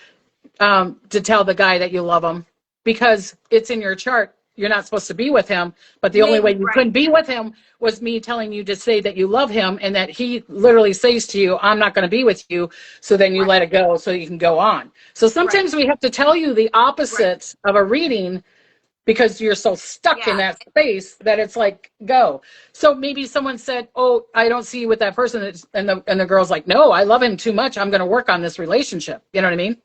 to tell the guy that you love him, because it's in your chart. You're not supposed to be with him, but the only way Maybe, you right, couldn't be with him was me telling you to say that you love him, and that he literally says to you, I'm not going to be with you. So then you right, let it go so you can go on. So right, sometimes we have to tell you the right, opposite of a reading because you're so stuck in Yeah. that space that it's like, go. So maybe someone said, oh, I don't see you with that person. And the girl's like, no, I love him too much. I'm going to work on this relationship. You know what I mean?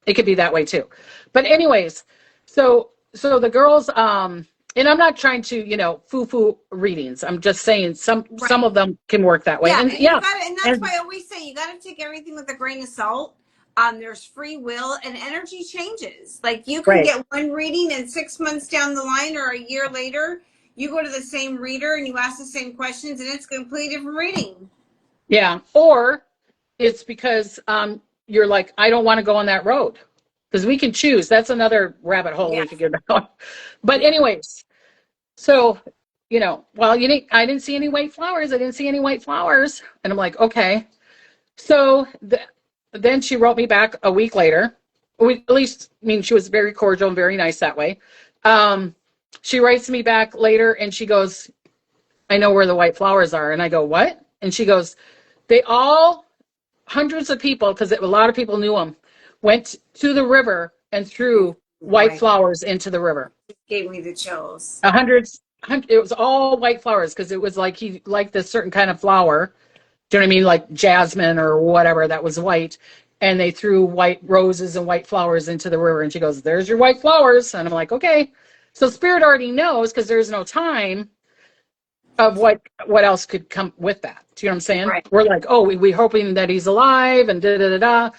It could be that way too. But anyways, so the girls, and I'm not trying to, foo-foo readings. I'm just saying some Right. of them can work that way. Yeah, And and you yeah, got to, and that's and why I always say you got to take everything with a grain of salt. There's free will, and energy changes. Like you can right. get one reading, and 6 months down the line or a year later, you go to the same reader and you ask the same questions, and it's a completely different reading. Yeah. Or it's because you're like, I don't want to go on that road. Because we can choose. That's another rabbit hole we Yes. could get down. But Yeah. anyways, so well, I didn't see any white flowers. I didn't see any white flowers, and I'm like, okay. So then she wrote me back a week later. At least, I mean, she was very cordial and very nice that way. Um, she writes me back later, and she goes, I know where the white flowers are, and I go, what? And she goes, they all hundreds of people, because a lot of people knew him, went to the river and threw white White flowers into the river. gave me the chills. It was all white flowers because it was like he liked this certain kind of flower. Do you know what I mean? Like jasmine or whatever that was white. And they threw white roses and white flowers into the river. And she goes, there's your white flowers. And I'm like, okay. So Spirit already knows because there's no time of what else could come with that. Do you know what I'm saying? Right. We're like, oh, we're hoping that he's alive and da da da da.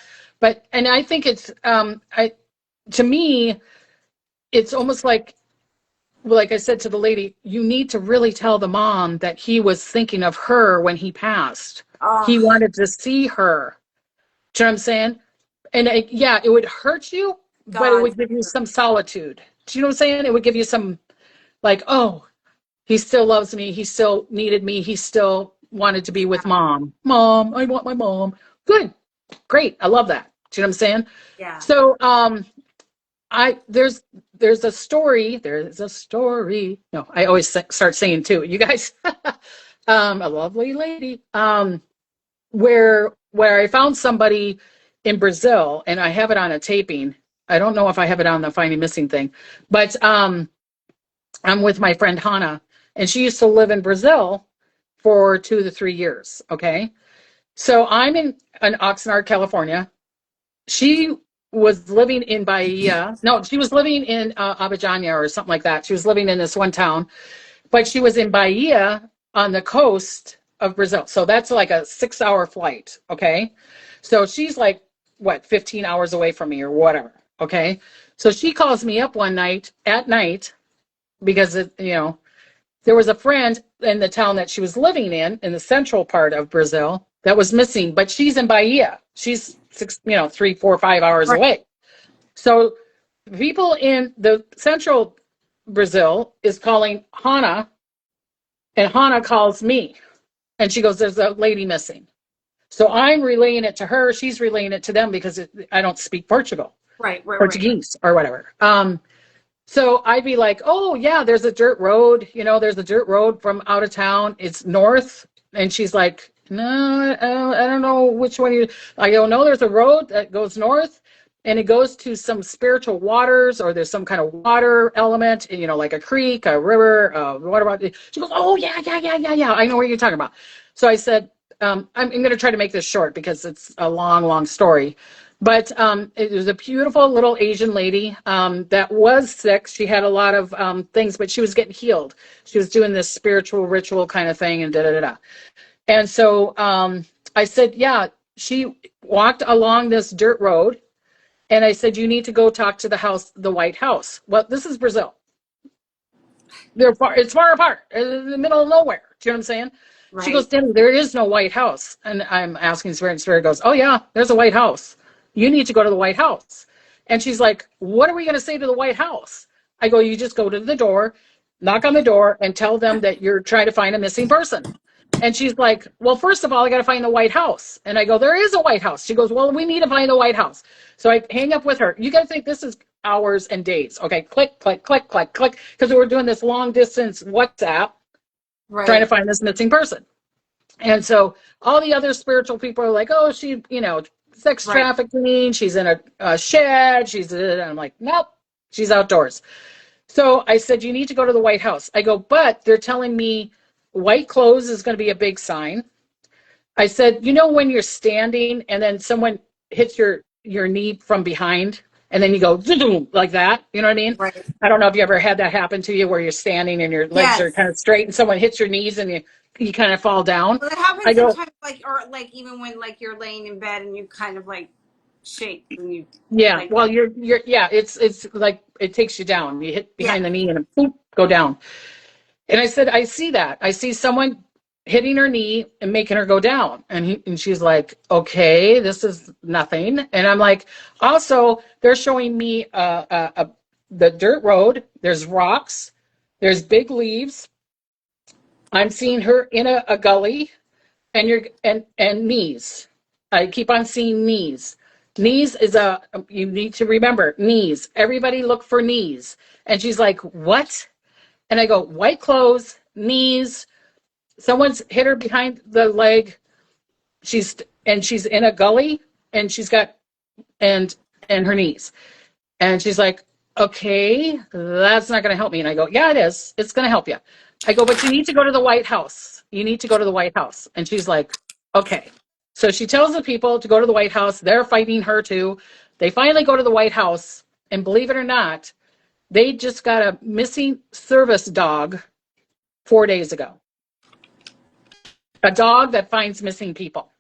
But and I think it's I to me, it's almost like I said to the lady, you need to really tell the mom that he was thinking of her when he passed. Oh He wanted to see her. Do you know what I'm saying? And yeah, it would hurt you, but it God. would give you some solitude. Do you know what I'm saying? It would give you some like, oh, he still loves me. He still needed me. He still wanted to be with mom. Mom, I want my mom. Good. Great. I love that. Do you know what I'm saying? Yeah. So I there's a story. There's a story. No, I always start saying too. You guys a lovely lady. Where I found somebody in Brazil and I have it on a taping. I don't know if I have it on the finding missing thing, but I'm with my friend Hannah, and she used to live in Brazil for 2 to 3 years. Okay. So I'm in Oxnard, California. She was living in Bahia. No, she was living in Abidjan or something like that. She was living in this one town, but she was in Bahia on the coast of Brazil. So that's like a 6 hour flight. Okay. So she's like, what, 15 hours away from me or whatever. Okay. So she calls me up one night at night because, there was a friend in the town that she was living in the central part of Brazil, that was missing, but she's in Bahia. She's 3, 4, 5 hours Right. away. So people in the central Brazil is calling Hannah, and Hannah calls me, and she goes, "There's a lady missing." So I'm relaying it to her. She's relaying it to them because I don't speak Right. Right. Right. Portuguese or whatever. So I'd be like, oh, yeah, there's a dirt road. There's a dirt road from out of town. It's north. And she's like, no, I don't know which one you. I go, no, there's a road that goes north and it goes to some spiritual waters, or there's some kind of water element, like a creek, a river, what about it? She goes, oh, yeah, yeah, yeah, yeah, yeah. I know what you're talking about. So I said, I'm going to try to make this short because it's a long, long story. But it was a beautiful little Asian lady that was sick. She had a lot of things, but she was getting healed. She was doing this spiritual ritual kind of thing, and da da da da. And so I said, yeah, she walked along this dirt road, and I said, you need to go talk to the White House. Well, this is Brazil. It's far apart, in the middle of nowhere. Do you know what I'm saying? She goes, Right. Debbie, there is no White House. And I'm asking Spirit, and Spirit goes, oh, yeah, there's a White House. You need to go to the White House. And she's like, what are we going to say to the White House? I go, you just go to the door, knock on the door, and tell them that you're trying to find a missing person. And she's like, well, first of all, I got to find the White House. And I go, there is a White House. She goes, well, we need to find the White House. So I hang up with her. You got to think this is hours and days. Okay, click, click, click, click, click. Because we were doing this long distance WhatsApp trying to Right. find this missing person. And so all the other spiritual people are like, oh, she, sex Right. trafficking. She's in a shed. And I'm like, nope, she's outdoors. So I said, you need to go to the White House. I go, but they're telling me white clothes is going to be a big sign. I said, when you're standing and then someone hits your knee from behind and then you go like that, you know what I mean? Right. I don't know if you ever had that happen to you where you're standing and your legs are Yes. kind of straight and someone hits your knees and you kind of fall down. Well, it I happens go, sometimes, like, or like even when like you're laying in bed and you kind of like shake when you yeah, like well, that. you're yeah, it's like it takes you down. You hit Yeah. behind the knee and boop, go down. And I said, I see that. I see someone hitting her knee and making her go down. And she's like, okay, this is nothing. And I'm like, also, they're showing me the dirt road. There's rocks. There's big leaves. I'm seeing her in a gully and knees. I keep on seeing knees. Knees is you need to remember knees. Everybody look for knees. And she's like, what? And I go, white clothes, knees. Someone's hit her behind the leg. She's in a gully and she's got and her knees. And she's like, okay, that's not going to help me. And I go, yeah, it is. It's going to help you. I go, but you need to go to the White House. You need to go to the White House. And she's like, okay. So she tells the people to go to the White House. They're fighting her too. They finally go to the White House. And believe it or not, they just got a missing service dog 4 days ago. A dog that finds missing people.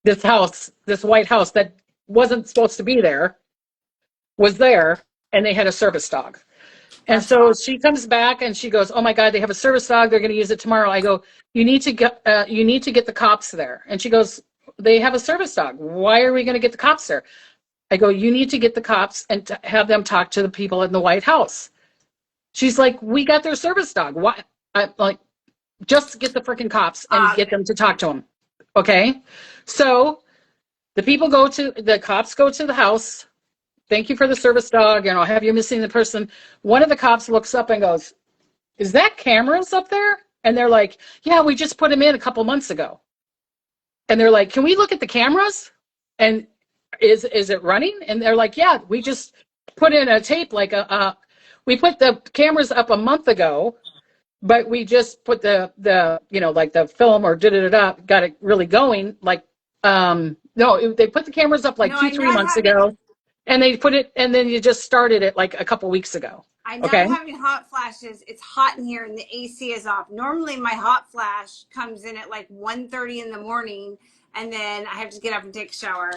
This White House that wasn't supposed to be there, was there, and they had a service dog. And That's so awesome. she comes back and she goes, "Oh my God, they have a service dog. They're going to use it tomorrow." I go, you need to get the cops there." And she goes, "They have a service dog. Why are we going to get the cops there?" I go, "You need to get the cops and have them talk to the people in the White House." She's like, "We got their service dog. Why?" I'm like, "Just get the freaking cops and get Okay. them to talk to him." Okay. So the cops go to the house. "Thank you for the service dog. Have you missing the person?" One of the cops looks up and goes, "Is that cameras up there?" And they're like, "Yeah, we just put them in a couple months ago." And they're like, "Can we look at the cameras? And is it running?" And they're like, "Yeah, we just put in a tape we put the cameras up a month ago, but we just put like the film or got it really going no, they put the cameras up like No, two I'm three not months having ago and they put it and then you just started it like a couple weeks ago. I'm not Okay. having hot flashes. It's hot in here and the AC is off. Normally my hot flash comes in at like 1:30 in the morning and then I have to get up and take a shower.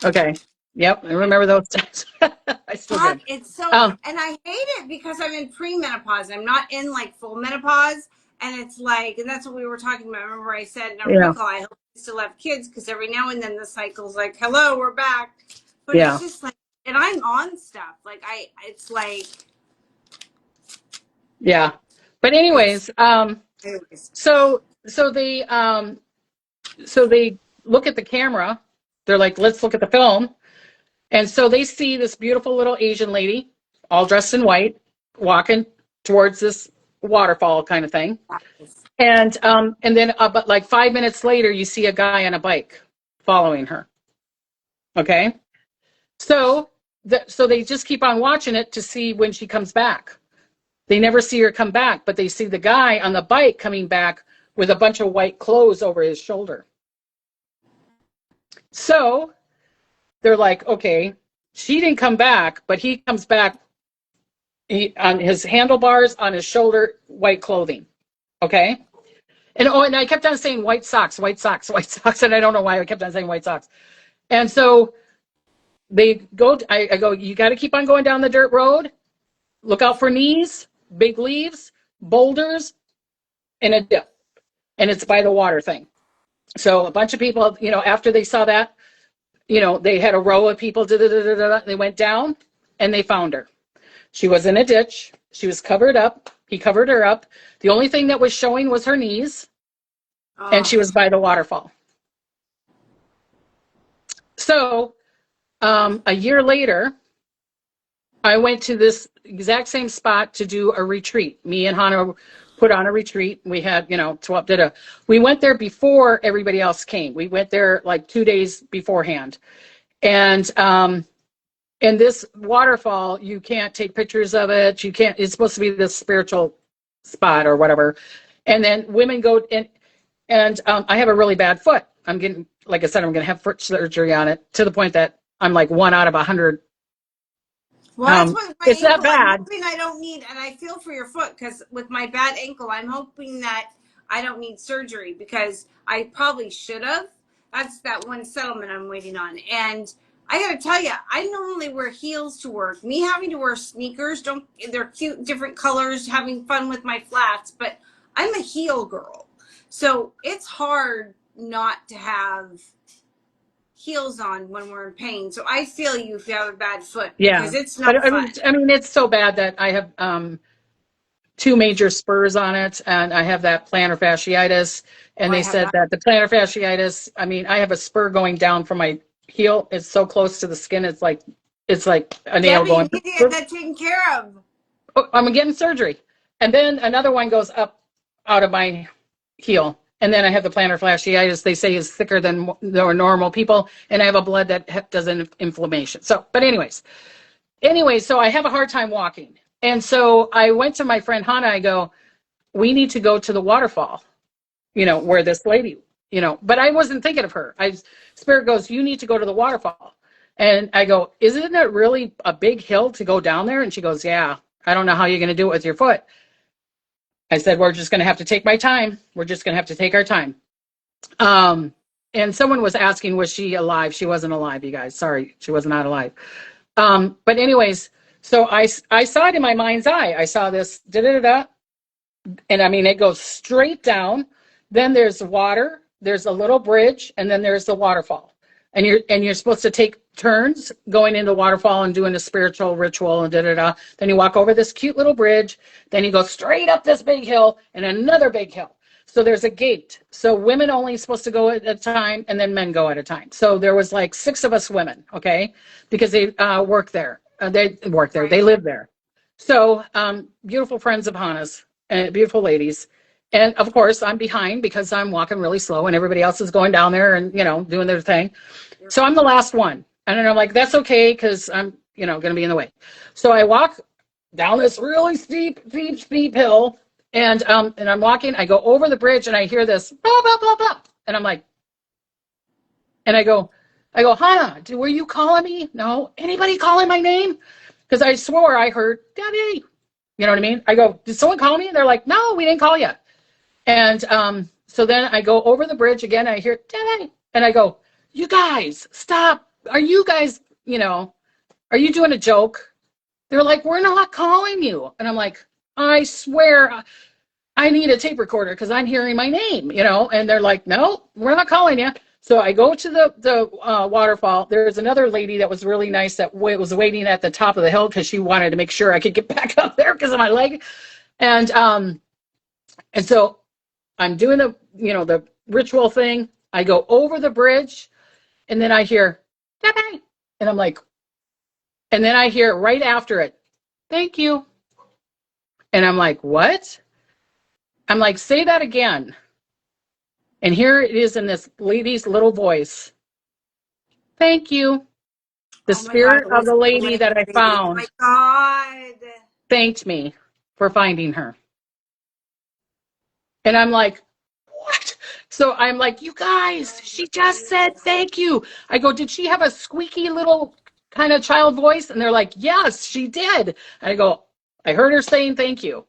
Okay. Yep, I remember those times. I still Fuck, do. it's so, um and I hate it because I'm in premenopause. I'm not in like full menopause. And it's like, and that's what we were talking about. Remember, I said in our yeah, pre-call, I hope we still have kids because every now and then the cycle's like, hello, we're back. But it's yeah, just like, and I'm on stuff. Like, it's like, yeah. But it's, anyways, anyways. so they look at the camera. They're like, "Let's look at the film." And so they see this beautiful little Asian lady, all dressed in white, walking towards this waterfall kind of thing. And then but like 5 minutes later, you see a guy on a bike following her. Okay. So so they just keep on watching it to see when she comes back. They never see her come back, but they see the guy on the bike coming back with a bunch of white clothes over his shoulder. So they're like, okay, she didn't come back, but he comes back on his handlebars, on his shoulder, white clothing. Okay. And I kept on saying white socks, white socks, white socks. And I don't know why I kept on saying white socks. And so I go, "You got to keep on going down the dirt road. Look out for knees, big leaves, boulders, and a dip." And it's by the water thing. So a bunch of people, after they saw that, they had a row of people, they went down and they found her. She was in a ditch. She was covered up. He covered her up. The only thing that was showing was her knees, and she Oh, was by the waterfall. So a year later, I went to this exact same spot to do a retreat. Me and Hannah put on a retreat. We had, 12, we went there before everybody else came. We went there like 2 days beforehand. And And this waterfall, you can't take pictures of it. You can't, it's supposed to be this spiritual spot or whatever. And then women go in, and I have a really bad foot. I'm getting, like I said, I'm going to have foot surgery on it to the point that I'm like 1 out of 100. Well, that's what my It's that ankle. I'm bad. hoping I don't need, and I feel for your foot because with my bad ankle, I'm hoping that I don't need surgery because I probably should have. That's that one settlement I'm waiting on. And I got to tell you, I normally wear heels to work. Me having to wear sneakers, don't, they're cute, different colors, having fun with my flats, but I'm a heel girl. So it's hard not to have heels on when we're in pain. So I feel you if you have a bad foot Yeah. because it's But not fun. I mean, it's so bad that I have two major spurs on it, and I have that plantar fasciitis. Oh, And I they have said that. that the plantar fasciitis, I mean, I have a spur going down from my heel. It's so close to the skin. It's like a nail Debbie, you going. need to get that taken care of. Oh, I'm getting surgery. And then another one goes up out of my heel. And then I have the plantar fasciitis, they say is thicker than the normal people. And I have a blood that does an inflammation. So, but so I have a hard time walking. And so I went to my friend Hannah. I go, we need to go to the waterfall, where this lady, but I wasn't thinking of her. Spirit goes, you need to go to the waterfall. And I go, isn't it really a big hill to go down there? And she goes, yeah, I don't know how you're going to do it with your foot. I said, we're just going to have to take my time. We're just going to have to take our time. Um, and someone was asking, was she alive? She wasn't alive, you guys. Sorry, she was not alive. But anyways, so I saw it in my mind's eye. I saw this da da da da, and I mean it goes straight down. Then there's water, there's a little bridge, and then there's the waterfall. And you're supposed to take turns going into the waterfall and doing a spiritual ritual and da da da. Then you walk over this cute little bridge, then you go straight up this big hill and another big hill. So there's a gate. So women only supposed to go at a time, and then men go at a time. So there was like 6 of us women, okay, because they work there. They work there. They Right. live there. So beautiful friends of Hannah's, beautiful ladies. And of course, I'm behind because I'm walking really slow, and everybody else is going down there and doing their thing. So I'm the last one, and then I'm like, that's okay because I'm going to be in the way. So I walk down this really steep, steep, steep hill, and I'm walking. I go over the bridge, and I hear this blah blah blah blah, and I'm like, and I go, Hannah, were you calling me? No, anybody calling my name? Because I swore I heard Debbie. You know what I mean? I go, did someone call me? And they're like, no, we didn't call you. And so then I go over the bridge again. And I hear Debbie, and I go, you guys, stop! Are you guys, are you doing a joke? They're like, we're not calling you. And I'm like, I swear I need a tape recorder because I'm hearing my name, and they're like, no, we're not calling you. So I go to the waterfall. There's another lady that was really nice that was waiting at the top of the hill because she wanted to make sure I could get back up there because of my leg. And so I'm doing the ritual thing. I go over the bridge, and then I hear, Debbie, and I'm like, and then I hear right after it, thank you. And I'm like, what? I'm like, say that again. And here it is in this lady's little voice. Thank you. The Oh my God, spirit it of was the the lady that I lady. Oh my found God. thanked me for finding her. And I'm like, what? So I'm like, you guys, she just said thank you. I go, did she have a squeaky little kind of child voice? And they're like, yes, she did. And I go, I heard her saying thank you.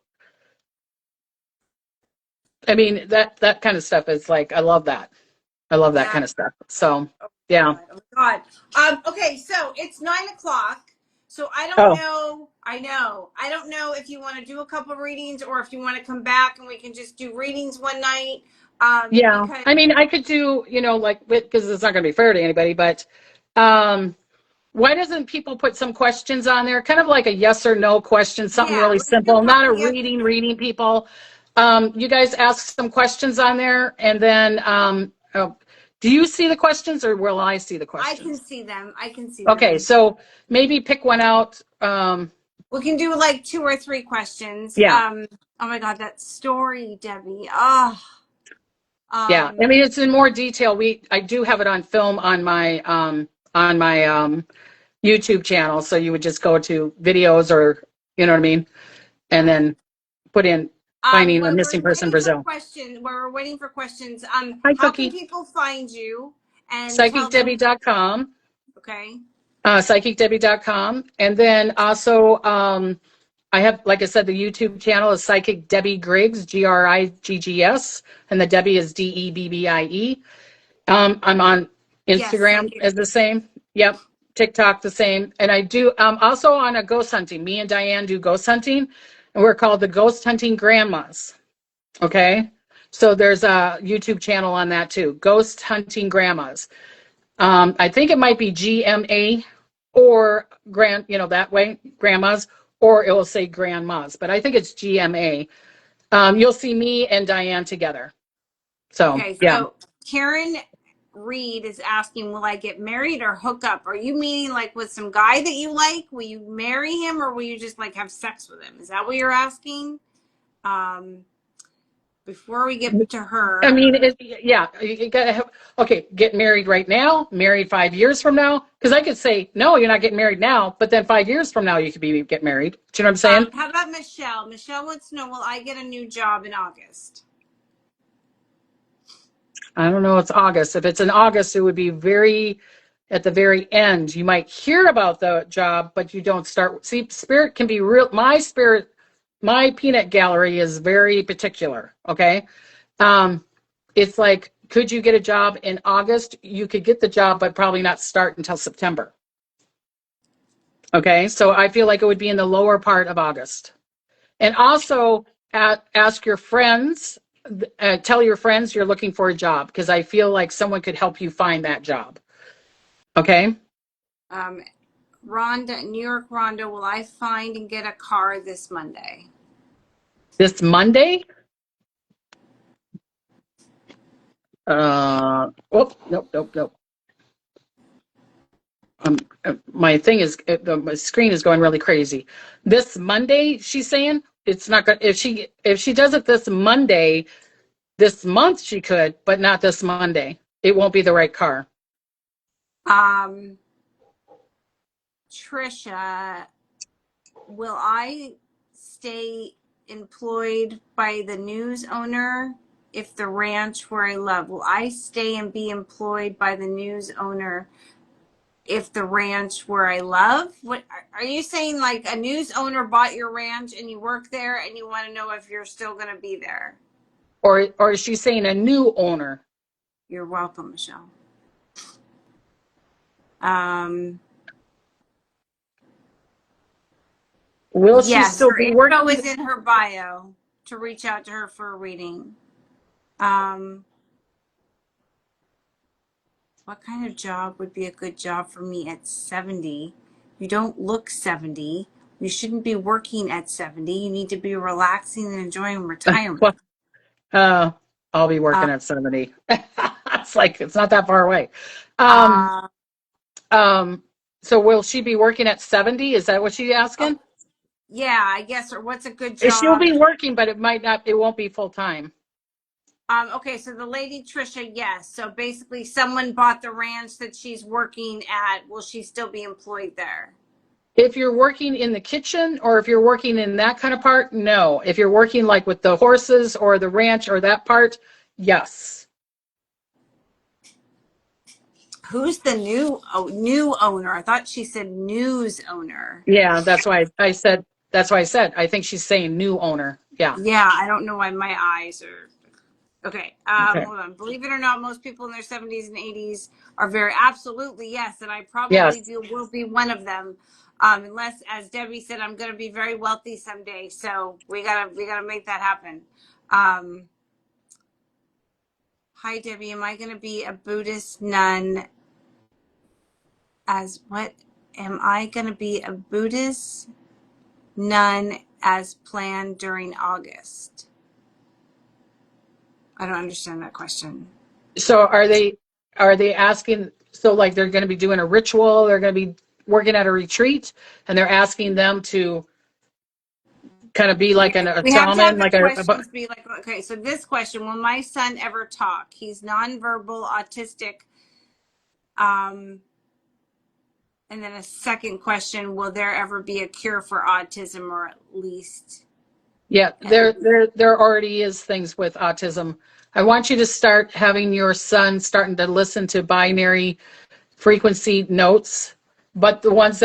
I mean, that kind of stuff is like, I love that. I love that Yeah. kind of stuff. So, Oh yeah. my God. Oh my God. Okay, so it's 9 o'clock. So I don't Oh, know. I know. I don't know if you want to do a couple readings or if you want to come back and we can just do readings one night. yeah. Because I mean, I could do, like, because it's not going to be fair to anybody, but um, why doesn't people put some questions on there? Kind of like a yes or no question, something yeah, really let's do a simple, not a couple. Yes, reading people. You guys ask some questions on there, and then do you see the questions or will I see the I can questions? see them. I can see Okay, them. so maybe pick one out. We can do like 2 or 3 questions. Yeah, Oh my God, that story, Debbie. Oh, yeah. I mean, it's in more detail. I do have it on film on my YouTube channel. So you would just go to videos or, you know what I mean? And Got it. then put in finding a While we're missing person in waiting for Brazil. questions, while we're waiting for questions, Hi, how can Cookie. people find you and tell them? PsychicDebbie.com. Okay. PsychicDebbie.com. And then also, I have, like I said, the YouTube channel is Psychic Debbie Griggs, Griggs, and the Debbie is Debbie. I'm on Yes, Instagram psychic. as the same. Yep. TikTok the same. And I do also on a ghost hunting. Me and Diane do ghost hunting, and we're called the Ghost Hunting Grandmas. Okay. So there's a YouTube channel on that too. Ghost Hunting Grandmas. I think it might be GMA or grand, that way, grandmas, or it will say grandmas, but I think it's GMA. You'll see me and Diane together. So Okay, yeah. so Karen Reed is asking, will I get married or hook up? Are you meaning like with some guy that you like? Will you marry him or will you just like have sex with him? Is that what you're asking? Um, Before we get to I her, mean, yeah, you gotta have, okay, get married right now, married 5 years from now. Because I could say, no, you're not getting married now, but then 5 years from now, you could get married. Do you know what I'm saying? how about Michelle? Michelle wants to know, will I get a new job in August? I don't know. It's August. If it's in August, it would be at the very end. You might hear about the job, but you don't start. See, spirit can be real. My peanut gallery is very particular. Okay. Um, it's like, could you get a job in August? You could get the job, but probably not start until September. Okay. So I feel like it would be in the lower part of August. And also ask your friends, tell your friends you're looking for a job because I feel like someone could help you find that job. Okay. Um, Rhonda, New York Rhonda, will I find and get a car this Monday? This Monday. Oh, nope. My thing is, my screen is going really crazy. This Monday, she's saying it's not good. If she does it this Monday, this month she could, but not this Monday. It won't be the right car. Um, Trisha, will I stay employed by the news owner if the ranch where I love? Will I stay and be employed by the news owner if the ranch where I love? What are you saying? Like a news owner bought your ranch and you work there and you want to know if you're still going to be there? Or is she saying a new owner? You're welcome, Michelle. Um, Will she yes, still her be info working? is in her bio to reach out to her for a reading. Um, what kind of job would be a good job for me at 70? You don't look 70. You shouldn't be working at 70. You need to be relaxing and enjoying retirement. Well, uh, I'll be Uh, working at 70. It's like it's not that far away. Um, uh, um, so will she be working at 70? Is that what she's oh, asking? yeah, I guess. Or what's a good She'll job? be working, but it won't be full time. Okay, so the lady Trisha, yes. So basically, someone bought the ranch that she's working at. Will she still be employed there? If you're working in the kitchen or if you're working in that kind of part, no. If you're working like with the horses or the ranch or that part, yes. Who's the new owner? I thought she said news owner. Yeah, that's why I said I think she's saying new owner. Yeah. Yeah, I don't know why my eyes are okay. Okay. Hold on. Believe it or not, most people in their 70s and 80s are very absolutely yes, and I probably Yes. will be one of them. Unless, as Debbie said, I'm going to be very wealthy someday. So we gotta make that happen. Um, Hi Debbie, am I going to be a Buddhist nun? As what? Am I going to be a Buddhist nun as planned during August? I don't understand that question. So are they asking, so like they're going to be doing a ritual, they're going to be working at a retreat and they're asking them to kind of be like Okay, a we have to have shaman, the like questions be like, okay, so this question, will my son ever talk? He's nonverbal, autistic. Um, And then a second question, will there ever be a cure for autism, or Yeah, at least there already is things with autism. I want you to start having your son starting to listen to binary frequency notes, but the ones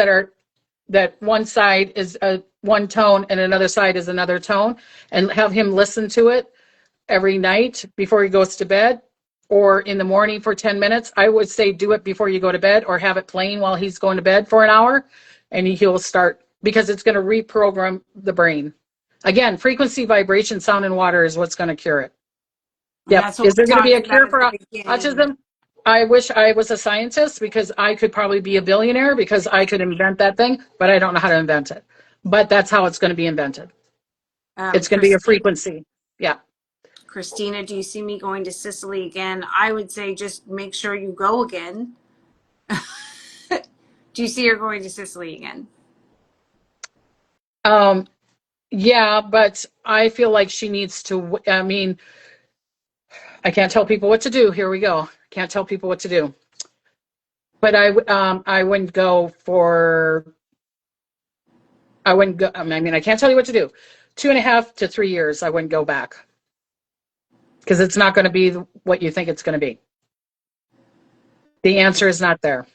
that one side is a one tone and another side is another tone, and have him listen to it every night before he goes to bed or in the morning for 10 minutes. I would say do it before you go to bed or have it playing while he's going to bed for an hour, and he'll start, because it's going to reprogram the brain. Again, frequency, vibration, sound, and water is what's going to cure it. and Yep. that's what Is we there going to be talked a about cure at for the beginning. autism? I wish I was a scientist because I could probably be a billionaire because I could invent that thing, but I don't know how to invent it. But that's how it's going to be invented. It's going to be a Christine, frequency. Yeah. Christina, do you see me going to Sicily again? I would say just make sure you go again. Do you see her going to Sicily again? Um, yeah, but I feel like she needs to, I mean, I can't tell people what to do. Here we go. Can't tell people what to do. But I wouldn't go for, I wouldn't go, I mean, I can't tell you what to do. 2.5 to 3 years, I wouldn't go back because it's not going to be what you think it's going to be. The answer is not there.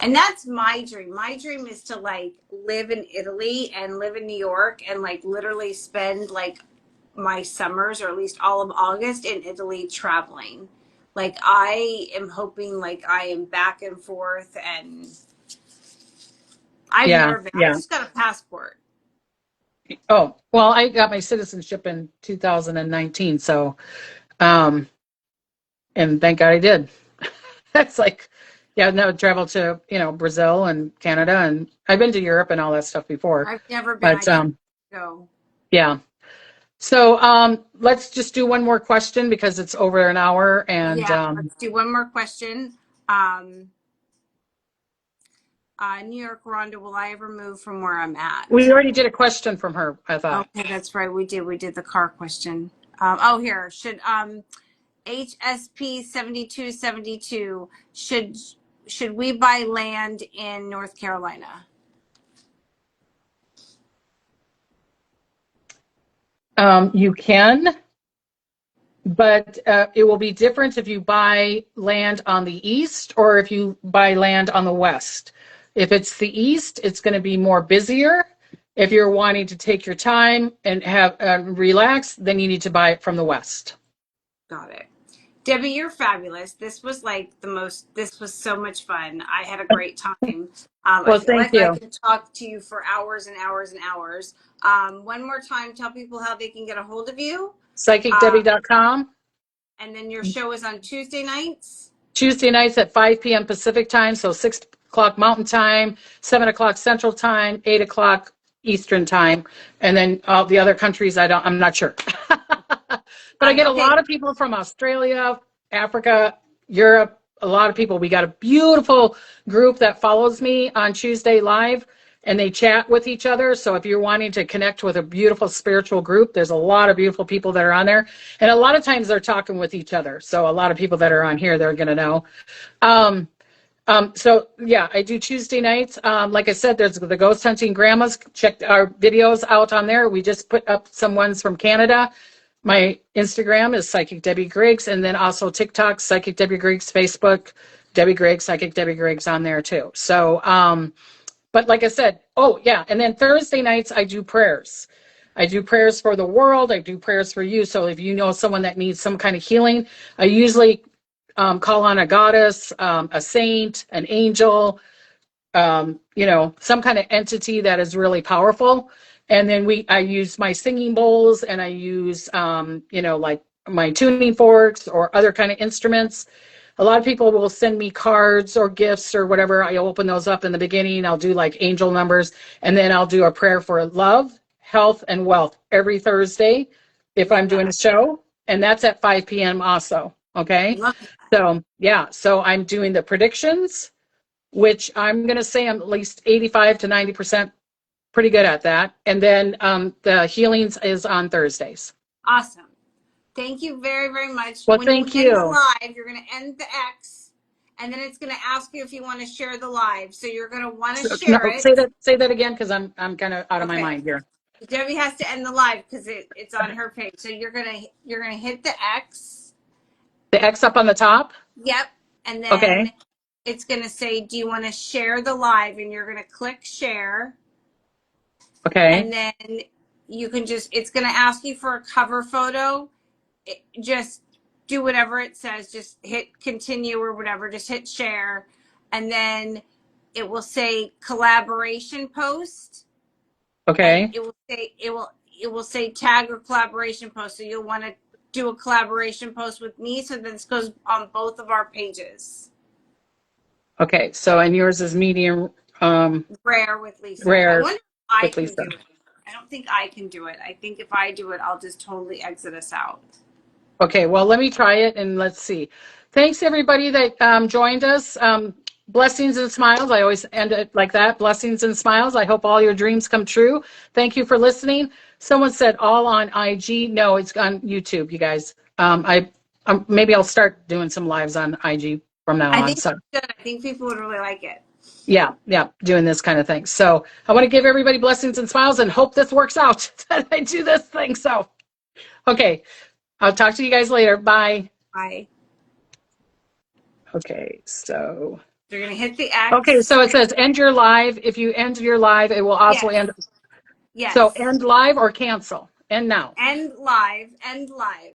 And that's my dream. My dream is to like live in Italy and live in New York and like literally spend like my summers, or at least all of August, in Italy traveling. Like I am hoping like I am back and forth, and I've Yeah, never been. I yeah. just got a passport. Oh, well, I got my citizenship in 2019, so um and thank God I did. That's like, yeah, no, travel to, Brazil and Canada, and I've been to Europe and all that stuff before. I've never been. I But can't go. yeah. So let's just do one more question because it's over an hour, and Yeah, let's do one more question. Um, New York, Rhonda, will I ever move from where I'm we at? already did a question from her, I thought. Okay, that's right. We did. We did the car question. Oh, here should HSP 7272 should we buy land in North Carolina? You can, but it will be different if you buy land on the east or if you buy land on the west. If it's the east, it's going to be more busier. If you're wanting to take your time and have relax, then you need to buy it from the west. Got it. Debbie, you're fabulous. This was like this was so much fun. I had a great time. I Well, feel thank like I you. could talk to you for hours and hours and hours. One more time, tell people how they can get a hold of you. Um, PsychicDebbie.com. and then your show is on Tuesday nights. Tuesday nights at 5 p.m. Pacific time, so 6 o'clock Mountain time, 7 o'clock Central time, 8 o'clock Eastern time, and then all the other countries, I'm not sure. But I get a Okay, lot of people from Australia, Africa, Europe, a lot of people. We got a beautiful group that follows me on Tuesday Live, and they chat with each other. So if you're wanting to connect with a beautiful spiritual group, there's a lot of beautiful people that are on there. And a lot of times they're talking with each other. So a lot of people that are on here, they're going to know. Um, so yeah, I do Tuesday nights. Like I said, there's the ghost hunting grandmas. Check our videos out on there. We just put up some ones from Canada. My Instagram is Psychic Debbie Griggs, and then also TikTok, Psychic Debbie Griggs, Facebook, Debbie Griggs, Psychic Debbie Griggs on there too. So, but like I said, oh yeah, and then Thursday nights I do prayers. I do prayers for the world. I do prayers for you. So if you know someone that needs some kind of healing, I usually call on a goddess, a saint, an angel, some kind of entity that is really powerful. And then I use my singing bowls, and I use, like my tuning forks or other kind of instruments. A lot of people will send me cards or gifts or whatever. I open those up in the beginning. I'll do like angel numbers, and then I'll do a prayer for love, health, and wealth every Thursday if I'm love doing a that. show. And that's at 5 p.m. also. Okay. Love that. So, yeah. So I'm doing the predictions, which I'm going to say I'm at least 85 to 90% pretty good at that. And then the healings is on Thursdays. Awesome. Thank you very, very much. Well, When you thank end the you. live, you're going to end the X, and then it's going to ask you if you want to share the live. So you're going to want to So, no, share it. say that again because I'm kind of out of my Okay. mind here. Debbie has to end the live because it's on her page. So you're gonna hit the X. The X up on the top. Yep. And Okay. then it's gonna say, do you want to share the live? And you're gonna click share. Okay. And then you can it's gonna ask you for a cover photo. Just do whatever it says. Just hit continue or whatever. Just hit share. And then it will say collaboration post. And Okay. it will say tag or collaboration post. So you'll want to do a collaboration post with me. So this goes on both of our pages. Okay. So, and yours is medium, Rare with Lisa. I rare wonder if I with can Lisa. do it. I don't think I can do it. I think if I do it, I'll just totally exit us out. Okay, well, let me try it and let's see. Thanks, everybody that joined us. Blessings and smiles. I always end it like that. Blessings and smiles. I hope all your dreams come true. Thank you for listening. Someone said all on IG. No, it's on YouTube, you guys. Maybe I'll start doing some lives on IG from now I on. think So it's good. I think people would really like it. yeah, doing this kind of thing. So I want to give everybody blessings and smiles and hope this works out that I do this thing. So, okay. I'll talk to you guys later. Bye. Bye. Okay, so You're going to hit the okay, X. so it says end your live. If you end your live, it will also Yes. end. So Yes. end live or cancel. End now. End live. End live.